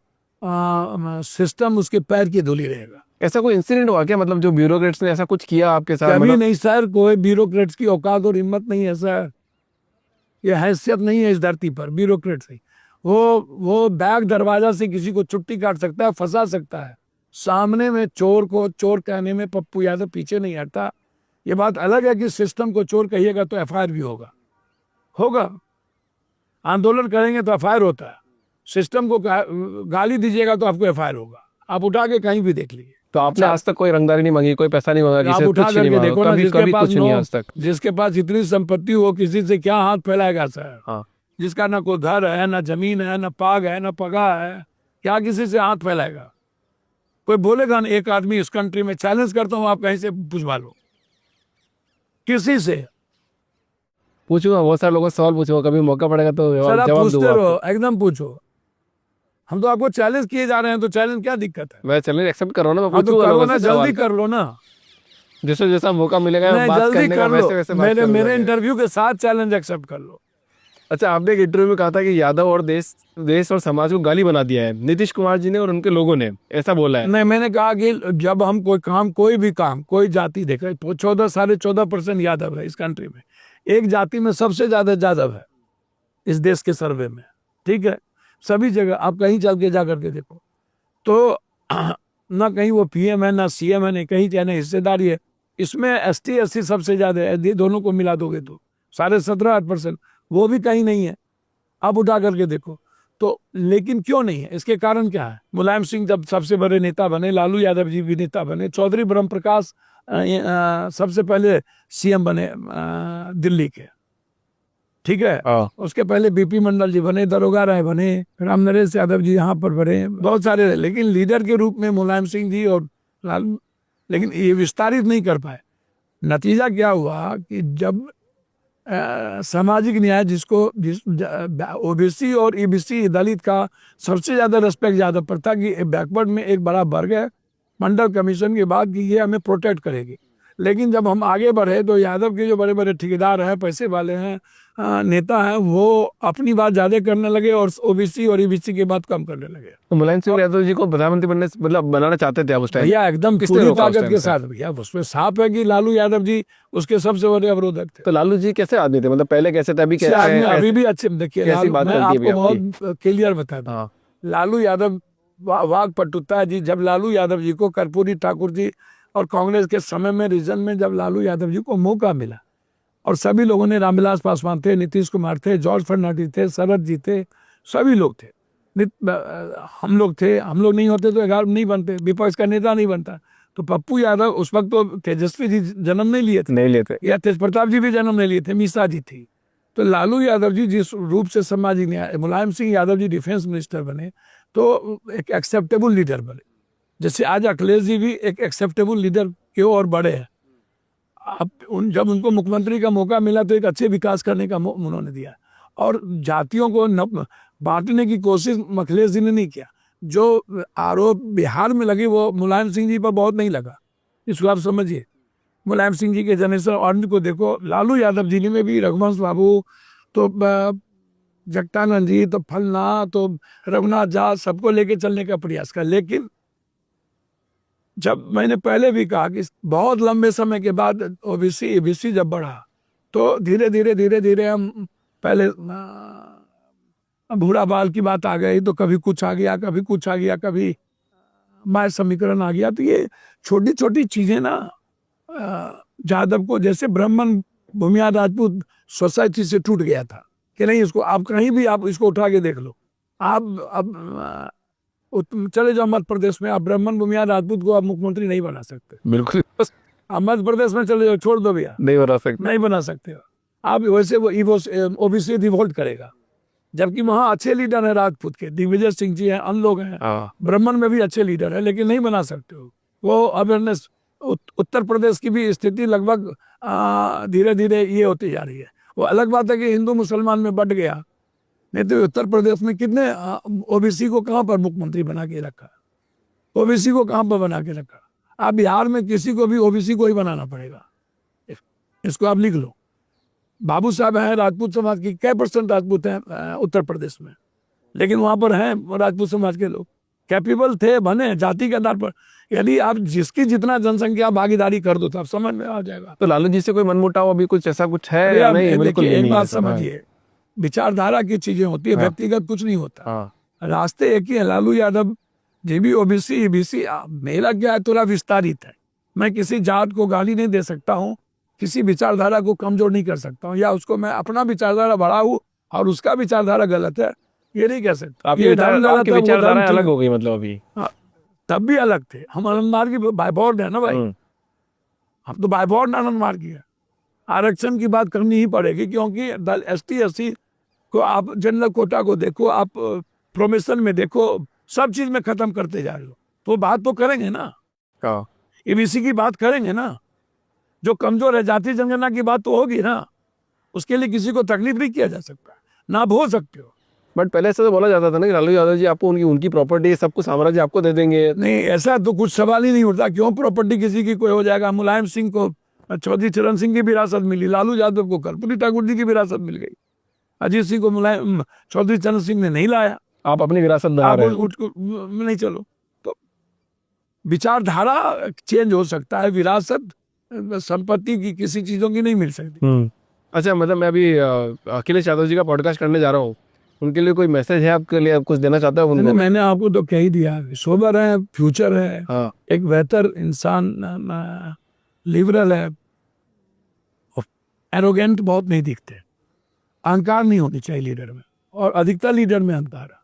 सिस्टम उसके पैर की धूली रहेगा। ऐसा कोई इंसिडेंट हुआ क्या, मतलब जो ब्यूरोक्रेट्स ने ऐसा कुछ किया आपके साथ? कभी नहीं सर, कोई ब्यूरोक्रेट्स की औकात और हिम्मत नहीं है सर। ये हैसियत नहीं है इस धरती पर ब्यूरोक्रेट से। वो बैक दरवाजा से किसी को छुट्टी काट सकता है, फंसा सकता है। सामने में चोर को चोर कहने में पप्पू यादव पीछे नहीं हटता। ये बात अलग है कि सिस्टम को चोर कहिएगा तो एफआईआर भी होगा। आंदोलन करेंगे तो एफआईआर होता है। सिस्टम को गाली दीजिएगा तो आपको एफआईआर होगा। आप उठा के कहीं भी देख लीजिए। तो आपने आज तक कोई रंगदारी नहीं मांगी, कोई पैसा नहीं मांगा? आप उठा करके देखो ना, जिसके पास इतनी संपत्ति हो, किसी से क्या हाथ फैलाएगा सर? हाँ। जिसका ना कोई घर है, ना जमीन है, ना पाग है, ना पगा है, क्या किसी से हाथ फैलाएगा? कोई बोलेगा ना, एक आदमी इस कंट्री में, चैलेंज करता हूँ, आप कहीं से पूछवा लो किसी से। पूछूंगा, बहुत सारे लोगों से सवाल पूछूंगा, कभी मौका पड़ेगा तो सर आप जवाब पूछते दूंगा रहो, आपको। एकदम पूछो। हम तो आपको चैलेंज किए जा रहे हैं, तो चैलेंज क्या दिक्कत है? मैं चैलेंज एक्सेप्ट कर रहा हूँ ना, मैं हाँ तो पूछूंगा करो लोगों ना, से जल्दी सवाल। कर लो ना। जैसे जैसा मौका मिलेगा नहीं, बात जल्दी करने का, कर लो, वैसे वैसे बात मेरे करूंगा मेरे मैं। इंटरव्यू के साथ चैलेंज एक्सेप्ट कर लो। अच्छा, आपने एक इंटरव्यू में कहा था कि यादव और देश और समाज को गाली बना दिया है नीतीश कुमार जी ने और उनके लोगों ने, ऐसा बोला है। नहीं, मैंने कहा कि जब हम कोई काम, कोई भी काम, कोई जाति देखे, तो 14-14.5% यादव है इस कंट्री में। एक जाति में सबसे ज्यादा यादव है इस देश के सर्वे में, ठीक है? सभी जगह आप कहीं चल के जा करके देखो तो ना कहीं वो पीएम है, ना सीएम है, नहीं कहीं चाहे हिस्सेदारी है। इसमें एसटी एससी सबसे ज्यादा है, ये दोनों को मिला दोगे तो 17.5%, वो भी कहीं नहीं है। आप उठा करके देखो तो, लेकिन क्यों नहीं है? इसके कारण क्या है? मुलायम सिंह जब सबसे बड़े नेता बने, लालू यादव जी भी नेता बने, चौधरी ब्रह्म प्रकाश सबसे पहले सीएम बने दिल्ली के, ठीक है? हाँ। उसके पहले बीपी मंडल जी बने, दरोगा राय बने, राम नरेश यादव जी यहाँ पर बने, बहुत सारे रहे। लेकिन लीडर के रूप में मुलायम सिंह जी और लालू, लेकिन ये विस्तारित नहीं कर पाए। नतीजा क्या हुआ कि जब सामाजिक न्याय, जिसको ओबीसी और ईबीसी दलित का सबसे ज्यादा रिस्पेक्ट यादव पर था कि बैकवर्ड में एक बड़ा वर्ग है, मंडल कमीशन के बाद कि ये हमें प्रोटेक्ट करेगी। लेकिन जब हम आगे बढ़े तो यादव के जो बड़े बड़े ठेकेदार हैं, पैसे वाले हैं, नेता हैं, वो अपनी बात ज्यादा करने लगे और ओबीसी और ईबीसी की बात कम करने लगे। तो मुलायम सिंह यादव जी को प्रधानमंत्री बनने मतलब बनाना चाहते थे आप उस टाइम? भैया एकदम किसने पूरी रोका उस ताकत टाइम के से? साथ भैया, उसमें साफ है कि लालू यादव जी उसके सबसे बड़े अवरोधक थे। तो लालू जी कैसे आदमी थे, मतलब पहले कैसे थे, अभी अच्छे कैसे आदमी हैं? अभी भी अच्छे, देखिए कैसी लालू, बात मैं चलती है अभी आपको आपकी? बहुत क्लियर बता दूं। हाँ। लालू यादव वाघ पटुता जी, जब लालू यादव जी को कर्पूरी ठाकुर जी और कांग्रेस के समय में रीजन में जब लालू यादव जी को मौका मिला, और सभी लोगों ने, रामविलास पासवान थे, नीतीश कुमार थे, जॉर्ज फर्नांडिस थे, शरद जी थे, सभी लोग थे, हम लोग थे। हम लोग नहीं होते तो 11 नहीं बनते, विपक्ष का नेता नहीं बनता। तो पप्पू यादव उस वक्त तो तेजस्वी जी जन्म नहीं लिए थे, नहीं लेते। या तेज प्रताप जी भी जन्म नहीं लिए थे, मीसा जी थी। तो लालू यादव जी जिस रूप से सामाजिक न्याय, मुलायम सिंह यादव जी डिफेंस मिनिस्टर बने, तो एक एक्सेप्टेबल लीडर बने। जैसे आज अखिलेश जी भी एक एक्सेप्टेबल लीडर के और बड़े हैं। अब जब उनको मुख्यमंत्री का मौका मिला तो एक अच्छे विकास करने का उन्होंने दिया, और जातियों को बांटने की कोशिश अखिलेश जी ने नहीं किया। जो आरोप बिहार में लगी वो मुलायम सिंह जी पर बहुत नहीं लगा, इसको आप समझिए। मुलायम सिंह जी के जनरेशन और को देखो, लालू यादव जी में भी रघुवंश बाबू, तो जगतानंद जी, तो फलना, तो रघुनाथ झा, सबको लेके चलने का प्रयास कर। लेकिन जब मैंने पहले भी कहा कि बहुत लंबे समय के बाद ओबीसी ईबीसी जब बढ़ा, तो धीरे धीरे हम पहले बूढ़ा बाल की बात आ गई, तो कभी कुछ आ गया, कभी कुछ आ गया, कभी माय समीकरण आ गया। तो ये छोटी छोटी चीजें ना यादव को, जैसे ब्राह्मण भूमियार राजपूत सोसाइटी से टूट गया था कि नहीं, इसको आप कहीं भी आप इसको उठा के देख लो। आप अब चले जाओ मध्य प्रदेश में, आप ब्राह्मण भूमियार राजपूत को आप मुख्यमंत्री नहीं बना सकते। बिल्कुल। आप मध्य प्रदेश में चले जाओ, छोड़ दो भैया, नहीं बना सकते। नहीं बना सकते हो आप। वैसे वो ओबीसी रिवोल्ट करेगा, जबकि वहाँ अच्छे लीडर हैं राजपूत के, दिग्विजय सिंह जी हैं, अन्य लोग हैं, हाँ। ब्राह्मण में भी अच्छे लीडर हैं, लेकिन नहीं बना सकते हो। वो अवेयरनेस, उत्तर प्रदेश की भी स्थिति लगभग धीरे धीरे ये होती जा रही है। वो अलग बात है कि हिंदू मुसलमान में बढ़ गया, नहीं तो उत्तर प्रदेश में कितने ओबीसी को कहाँ पर मुख्यमंत्री बना के रखा, ओबीसी को कहाँ पर बना के रखा। आप बिहार में किसी को भी ओबीसी को ही बनाना पड़ेगा, इसको आप लिख लो। बाबू साहब हैं राजपूत समाज की, क्या % राजपूत हैं उत्तर प्रदेश में, लेकिन वहां पर हैं राजपूत समाज के लोग, कैपेबल थे, बने जाति के आधार पर। यदि आप जिसकी जितना जनसंख्या भागीदारी कर दो तो आप समझ में आ जाएगा। तो लालू जी से कोई मनमुटाव अभी कुछ ऐसा कुछ है अरे या आप नहीं? बिल्कुल देखिए, भी एक नहीं बात है सब। समझिए, विचारधारा की चीजें होती है, हाँ। व्यक्तिगत कुछ नहीं होता। हाँ। रास्ते एक ही है। लालू यादव जी भी ओबीसी ईबीसी, मेरा क्या है, थोड़ा विस्तारित है। मैं किसी जात को गाली नहीं दे सकता हूँ, किसी विचारधारा को कमजोर नहीं कर सकता हूँ, या उसको मैं अपना विचारधारा बढ़ाऊँ और उसका विचारधारा गलत है ये नहीं कह सकता। आपकी ये धर्म गलत है, वो विचारधारा धर्म अलग ठीक। हो गई मतलब अभी। हाँ, तब भी अलग थे हम। आनंद मार्ग की बाइबॉर्ड है ना भाई, हम तो बाइबॉर्ड आनंद मार्ग की है। आरक्षण की बात करनी ही पड़ेगी, क्योंकि ST SC को आप जनरल कोटा को देखो, आप प्रोमेशन में देखो, सब चीज में खत्म करते जा रहे हो, तो बात तो करेंगे ना, हाँ एबीसी की बात करेंगे ना, जो कमजोर है जाति जनगणना की बात तो होगी ना, उसके लिए किसी को तकलीफ नहीं किया जा सकता, ना आप हो सकते हो। बट पहले से तो बोला जाता था ना कि लालू यादव जी आपको उनकी उनकी प्रॉपर्टी सब कुछ साम्राज्य आपको दे देंगे। नहीं, ऐसा तो कुछ सवाल ही नहीं उठता, क्यों प्रॉपर्टी किसी की कोई हो जाएगा। मुलायम सिंह को चौधरी चरण सिंह की विरासत मिली, लालू यादव को कर्पूरी ठाकुर जी की विरासत मिल गई, अजीत सिंह को मुलायम चौधरी चरण सिंह ने नहीं लाया। आप अपनी विरासत बना आप रहे हैं। नहीं, चलो तो विचारधारा चेंज हो सकता है, विरासत संपत्ति की किसी चीजों की नहीं मिल सकती। अच्छा, मतलब मैं अभी अखिलेश यादव जी का पॉडकास्ट करने जा रहा हूँ, उनके लिए कोई मैसेज है आपके लिए, आप कुछ देना चाहते हो उनको? मैंने आपको तो कह ही दिया, सोबर है, फ्यूचर है, हाँ एक बेहतर इंसान, लिबरल है, एरोगेंट बहुत नहीं दिखते, अहंकार नहीं होनी चाहिए लीडर में, और अधिकतर लीडर में अहंकार है।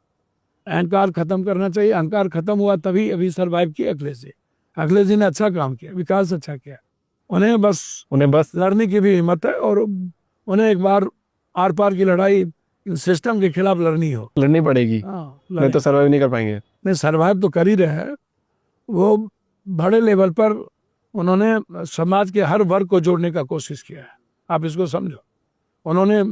अहंकार खत्म करना चाहिए, अहंकार खत्म हुआ तभी अभी सर्वाइव किया अखिलेश जी ने अच्छा काम किया, विकास अच्छा किया। उन्हें बस लड़ने की भी हिम्मत है, और उन्हें एक बार आर पार की लड़ाई सिस्टम के खिलाफ लड़नी पड़ेगी, नहीं तो सर्वाइव नहीं कर पाएंगे। नहीं, सर्वाइव तो कर ही रहे हैं। वो बड़े लेवल पर उन्होंने समाज के हर वर्ग को जोड़ने का कोशिश किया है, आप इसको समझो। उन्होंने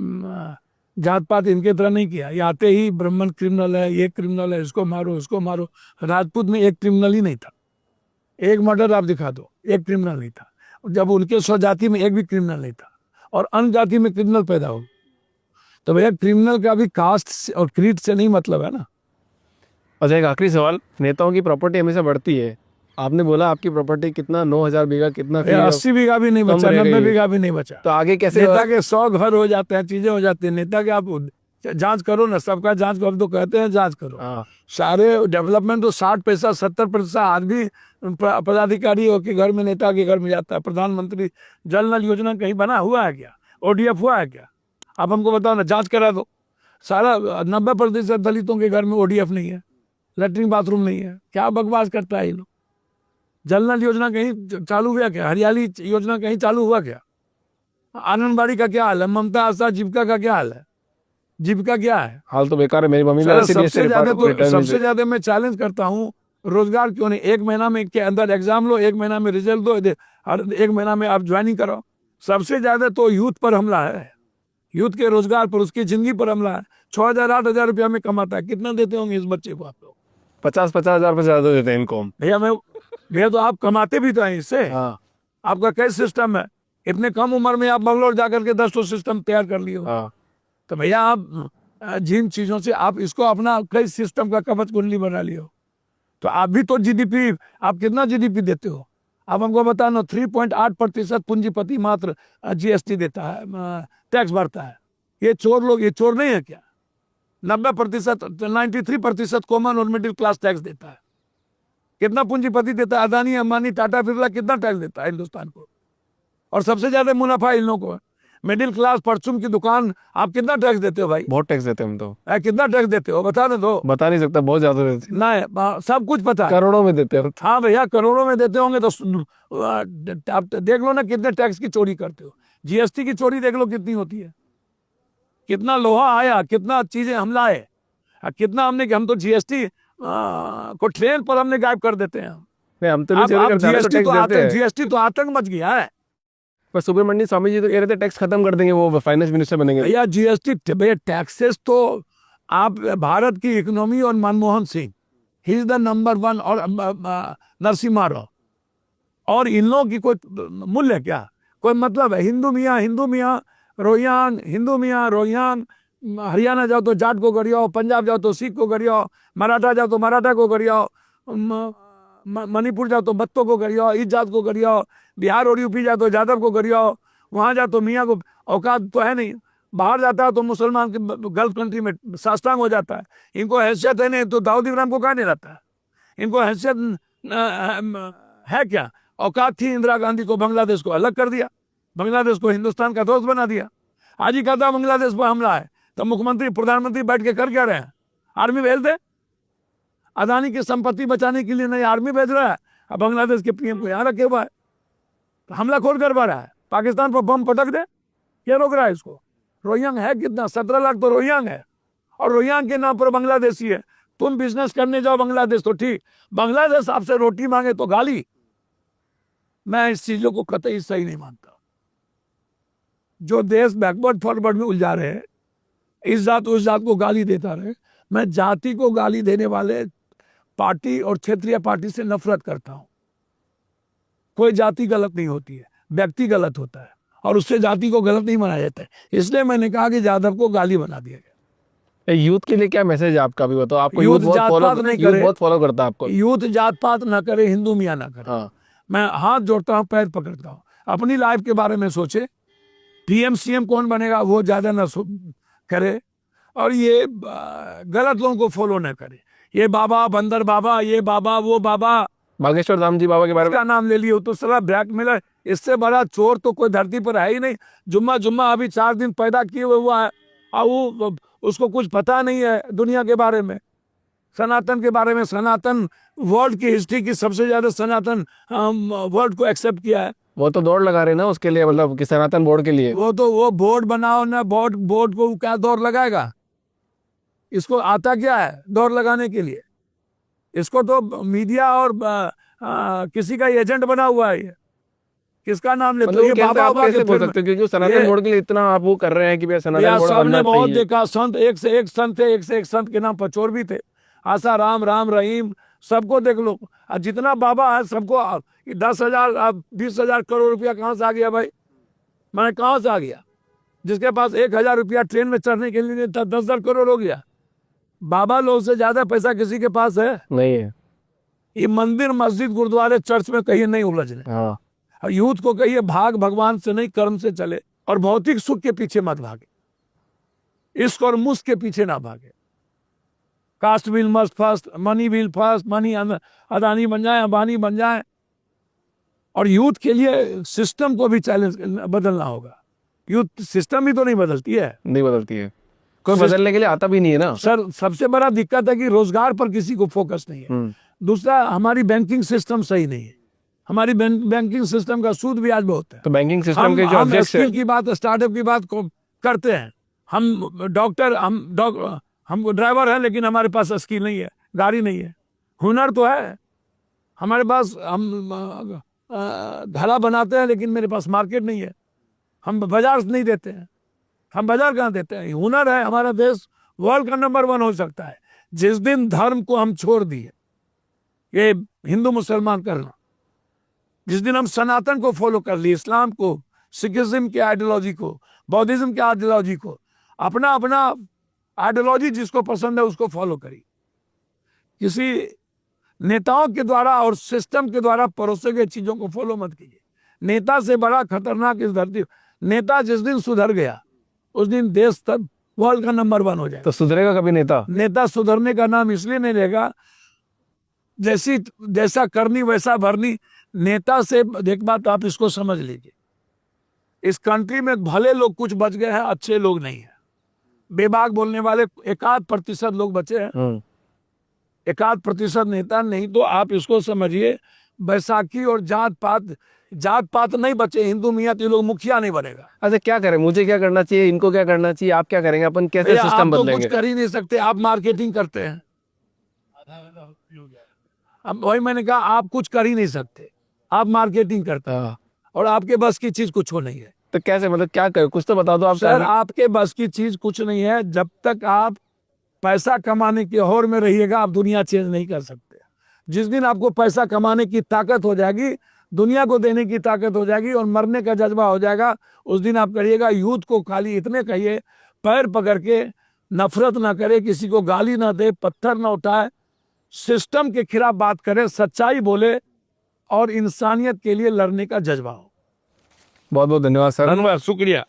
जात पात इनके तरह नहीं किया, ये आते ही ब्राह्मण क्रिमिनल है, ये क्रिमिनल है, इसको मारो उसको मारो। राजपूत में एक क्रिमिनल ही नहीं था, एक मर्डर आप दिखा दो, एक क्रिमिनल नहीं था। जब उनके स्वजाति में एक भी क्रिमिनल नहीं था, और अन्य जाति में क्रिमिनल पैदा हो, तो भैया क्रिमिनल का भी कास्ट और क्रीड से नहीं मतलब है ना। अच्छा, एक आखिरी सवाल, नेताओं की प्रॉपर्टी हमेशा बढ़ती है, आपने बोला आपकी प्रॉपर्टी कितना 9,000 बीघा, कितना 80 बीघा भी नहीं बचा, 90 बीघा भी नहीं बचा। तो आगे कैसे? नेता के 100 घर हो जाते हैं, चीजें हो जाती है, नेता के आप जांच करो ना, सबका जांच करो, तो कहते हैं जांच करो। सारे डेवलपमेंट तो 60% 70% आज भी पदाधिकारी के घर में, नेता के घर में जाता है। प्रधानमंत्री जल नल योजना कहीं बना हुआ है क्या? ODF हुआ है क्या? आप हमको बताओ ना, जांच करा दो। सारा 90% दलितों के घर में ODF नहीं है, लेटरिन बाथरूम नहीं है। क्या बकवास करता है ये लोग। जल नल योजना कहीं चालू हुआ क्या? हरियाली योजना कहीं चालू हुआ क्या? आंगनबाड़ी का क्या हाल है? ममता आशा जीविका का क्या हाल है? जीविका क्या है? हाल तो बेकार है। मेरी मम्मी सबसे ज्यादा मैं चैलेंज करता हूँ, रोजगार क्यों नहीं? 1 महीना में के अंदर एग्जाम लो, 1 महीना में रिजल्ट दो, और 1 महीना में आप ज्वाइनिंग करो। सबसे ज्यादा तो यूथ पर हमला है, यूथ के रोजगार पर, उसकी जिंदगी पर हमला है। 6,000 8,000 रुपया में कमाता है, कितना देते होंगे इस बच्चे को आप लोग? 50-50 हजार रुपये ज्यादा देते हैं इनको। भैया तो आप कमाते भी तो हैं इससे। आपका कैसे सिस्टम है? इतने कम उम्र में आप बंगलोर जाकर के 10 सिस्टम तैयार कर लिए हो। तो भैया आप जिन चीजों से आप इसको अपना कई सिस्टम का कवच कुंडली बना लियो, तो आप भी तो जीडीपी, आप कितना जीडीपी देते हो? आप हमको बताना। 3.8% पूंजीपति मात्र GST देता है, टैक्स भरता है। ये चोर लोग, ये चोर नहीं है क्या? 90% 93% कॉमन और मिडिल क्लास टैक्स देता है। कितना पूंजीपति देता है? अदानी, अंबानी, टाटा, बिरला कितना टैक्स देता है हिंदुस्तान को? और सबसे ज्यादा मुनाफा इन लोगों को है। मिडिल क्लास परचून की दुकान, आप कितना टैक्स देते हो भाई? बहुत टैक्स देते हैं हम तो। कितना टैक्स देते हो बता दो। बता नहीं सकता, बहुत ज्यादा देते हैं। नहीं, सब कुछ पता है। करोड़ों में देते हैं। हाँ भैया, करोड़ों में देते होंगे तो आप देख लो ना कितने टैक्स की चोरी करते हो। GST की चोरी देख लो कितनी होती है। कितना लोहा आया, कितना चीजें हम लाए, कितना हमने, कि हम तो GST को ट्रेन पर हमने गायब कर देते हैं। हम तो नहीं चोरी करते हैं, GST तो आतंक मच गया है। पर सुब्रमण्यम स्वामी जी तो कह रहे थे टैक्स खत्म कर देंगे, वो फाइनेंस मिनिस्टर बनेंगे। भैया GST, भैया टैक्सेस तो आप भारत की इकोनॉमी, और Manmohan Singh, he is the number 1, और नरसिम्हा राव, और इन लोगों की कोई मूल्य क्या, कोई मतलब है? हिंदू मियाँ रोहिंग्यान, हिंदू मियाँ रोहिंग्यान, हरियाणा जाओ तो जाट को गरियाओ, पंजाब जाओ तो सिख को गरियाओ, मराठा जाओ तो मराठा को गरियाओ, मणिपुर जाओ तो बत्तों को गरियाओ, इस जात को गरियाओ, बिहार और यूपी जाओ तो यादव को गरियाओ, वहाँ जाओ तो मियाँ को। औकात तो है नहीं। बाहर जाता है तो मुसलमान के गल्फ कंट्री में साष्टांग हो जाता है। इनको हैसियत है नहीं तो दाऊद इब्राहिम को कहा नहीं रहता है? इनको हैसियत है क्या? औकात थी इंदिरा गांधी को, बांग्लादेश को अलग कर दिया, बांग्लादेश को हिंदुस्तान का दोस्त बना दिया। आज ही कहता बांग्लादेश पर हमला है, तो मुख्यमंत्री प्रधानमंत्री बैठ के कर क्या रहे हैं? आर्मी भेज दे। अदानी की संपत्ति बचाने के लिए नहीं आर्मी भेज रहा है, अब बांग्लादेश के PM को यहाँ रखे हुआ है, तो हमला खोल करवा रहा है। पाकिस्तान पर बम पटक दे, क्या रोक रहा है इसको? रोहिंग्या है कितना? 17 लाख तो रोहिंग्या है, और रोहिंग्या के नाम पर बांग्लादेशी है। तुम बिजनेस करने जाओ बांग्लादेश तो ठीक, बांग्लादेश आपसे रोटी मांगे तो गाली। मैं इस चीजों को कतई सही नहीं मानता। जो देश बैकवर्ड फॉरवर्ड में उलझा रहे हैं, इस जात उस जात को गाली देता रहे। मैं जाति को गाली देने वाले पार्टी और क्षेत्रीय पार्टी से नफरत करता हूं। कोई जाति गलत नहीं होती है, व्यक्ति गलत होता है, और उससे जाति को गलत नहीं माना जाता है। इसलिए मैंने कहा कि जाधव को गाली बना दिया गया। यूथ के लिए क्या मैसेज है आपका भी बताओ? आपको यूथ यूथ बहुत फॉलो करता है आपको। यूथ जात पात ना करे, हिंदू मियाँ ना करे। हाँ। मैं हाथ जोड़ता हूँ, पैर पकड़ता हूँ। अपनी लाइफ के बारे में सोचे, पीएम सीएम कौन बनेगा वो ज्यादा ना करे, और ये गलत लोगों को फॉलो ना करे। ये बाबा बंदर बाबा, ये बाबा वो बाबा, बागेश्वर धाम जी बाबा के बारे में का नाम ले लिए तो साला ब्लैकमेलर। इससे बड़ा चोर तो कोई धरती पर है ही नहीं। जुम्मा जुम्मा अभी 4 दिन पैदा किए हुआ है, और वो उसको कुछ पता नहीं है दुनिया के बारे में, सनातन के बारे में। सनातन वर्ल्ड की हिस्ट्री की सबसे ज्यादा सनातन वर्ल्ड को एक्सेप्ट किया है। वो तो दौड़ लगा रहे ना उसके लिए, मतलब कि सनातन बोर्ड के लिए। वो बोर्ड बनाओ ना, बोर्ड को क्या दौड़ लगाएगा? इसको आता क्या है दौड़ लगाने के लिए? इसको तो मीडिया और किसी का एजेंट बना हुआ है। किसका नाम लेते? मतलब ये बाबा आप कैसे बोल सकते हो, क्योंकि सनातन बोर्ड के लिए इतना आप वो कर रहे हैं कि भैया सनातन बोर्ड बनना बहुत चाहिए। देखा, संत एक से एक संत थे, एक से एक संत के नाम पर चोर भी थे। आशा राम राम रहीम सबको देख लो, और जितना बाबा है सबको 10,000 20,000 करोड़ रुपया कहाँ से आ गया भाई? मैंने कहाँ से आ गया? जिसके पास 1,000 रुपया ट्रेन में चढ़ने के लिए 10,000 करोड़ हो गया। बाबा लोग से ज्यादा पैसा किसी के पास है? नहीं है। ये मंदिर मस्जिद गुरुद्वारे चर्च में कहीं नहीं उलझने। हाँ। और यूथ को कहिए भाग भगवान से नहीं, कर्म से चले, और भौतिक सुख के पीछे मत भागे, इश्क और मुस्क के पीछे ना भागे। Caste will must first, money will first, money Adani बन जाए, अंबानी बन जाए। और यूथ के लिए सिस्टम को भी चैलेंज बदलना होगा। यूथ सिस्टम ही तो नहीं बदलती है। नहीं बदलती है, कोई बदलने के लिए आता भी नहीं है ना सर। सबसे बड़ा दिक्कत है कि रोजगार पर किसी को फोकस नहीं है। दूसरा, हमारी बैंकिंग सिस्टम सही नहीं है। हमारी बैंकिंग सिस्टम का सूद ब्याज बहुत है। तो बैंकिंग सिस्टम के जो ऑब्जेक्ट्स की बात, स्टार्टअप की बात को करते हैं। हम डॉक्टर, हम ड्राइवर हैं, लेकिन हमारे पास स्किल नहीं है, गाड़ी नहीं है। हुनर तो है हमारे पास, हम घड़ा बनाते हैं, लेकिन मेरे पास मार्केट नहीं है। हम बाजार नहीं देते हैं, हम बाजार कहाँ देते हैं? हुनर है। हमारा देश वर्ल्ड का नंबर 1 हो सकता है जिस दिन धर्म को हम छोड़ दिए, ये हिंदू मुसलमान करना। जिस दिन हम सनातन को फॉलो कर लिए, इस्लाम को, सिखिज्म के आइडियोलॉजी को, बौद्धिज्म के आइडियोलॉजी को, अपना अपना आइडियोलॉजी जिसको पसंद है उसको फॉलो करिए। किसी नेताओं के द्वारा और सिस्टम के द्वारा परोसे गए चीजों को फॉलो मत कीजिए। नेता से बड़ा खतरनाक इस धरती, नेता जिस दिन सुधर गया उस दिन देश तब वर्ल्ड का नंबर 1 हो जाए। तो सुधरेगा कभी नेता? नेता सुधरने का नाम इसलिए नहीं लेगा, जैसा करनी वैसा भरनी। नेता से एक बात आप इसको समझ लीजिए, इस कंट्री में भले लोग कुछ बच गए हैं, अच्छे लोग नहीं है। बेबाक बोलने वाले 1-8% लोग बचे हैं, 1-8% नेता। नहीं तो आप इसको समझिए, बैसाखी और जात पात नहीं बचे। हिंदू मियाँ तो लोग मुखिया नहीं बनेगा। अच्छा, क्या करें? मुझे क्या करना चाहिए, इनको क्या करना चाहिए, आप क्या करेंगे? अपन कैसे सिस्टम बदलेंगे? आप तो कुछ कर ही नहीं सकते, आप मार्केटिंग करते हैं। अब वही मैंने कहा, आप कुछ कर ही नहीं सकते, आप मार्केटिंग करते हैं, और आपके बस की चीज कुछ हो नहीं है। तो कैसे, मतलब क्या करें? कुछ तो बता दो आप। सर, आपके बस की चीज कुछ नहीं है। जब तक आप पैसा कमाने की होड़ में रहिएगा, आप दुनिया चेंज नहीं कर सकते। जिस दिन आपको पैसा कमाने की ताकत हो जाएगी, दुनिया को देने की ताकत हो जाएगी, और मरने का जज्बा हो जाएगा, उस दिन आप करिएगा। यूथ को खाली इतने कहिए, पैर पकड़ के नफरत ना करे, किसी को गाली ना दे, पत्थर ना उठाए, सिस्टम के खिलाफ बात करे, सच्चाई बोले, और इंसानियत के लिए लड़ने का जज्बा हो। बहुत बहुत धन्यवाद सर। धन्यवाद, शुक्रिया।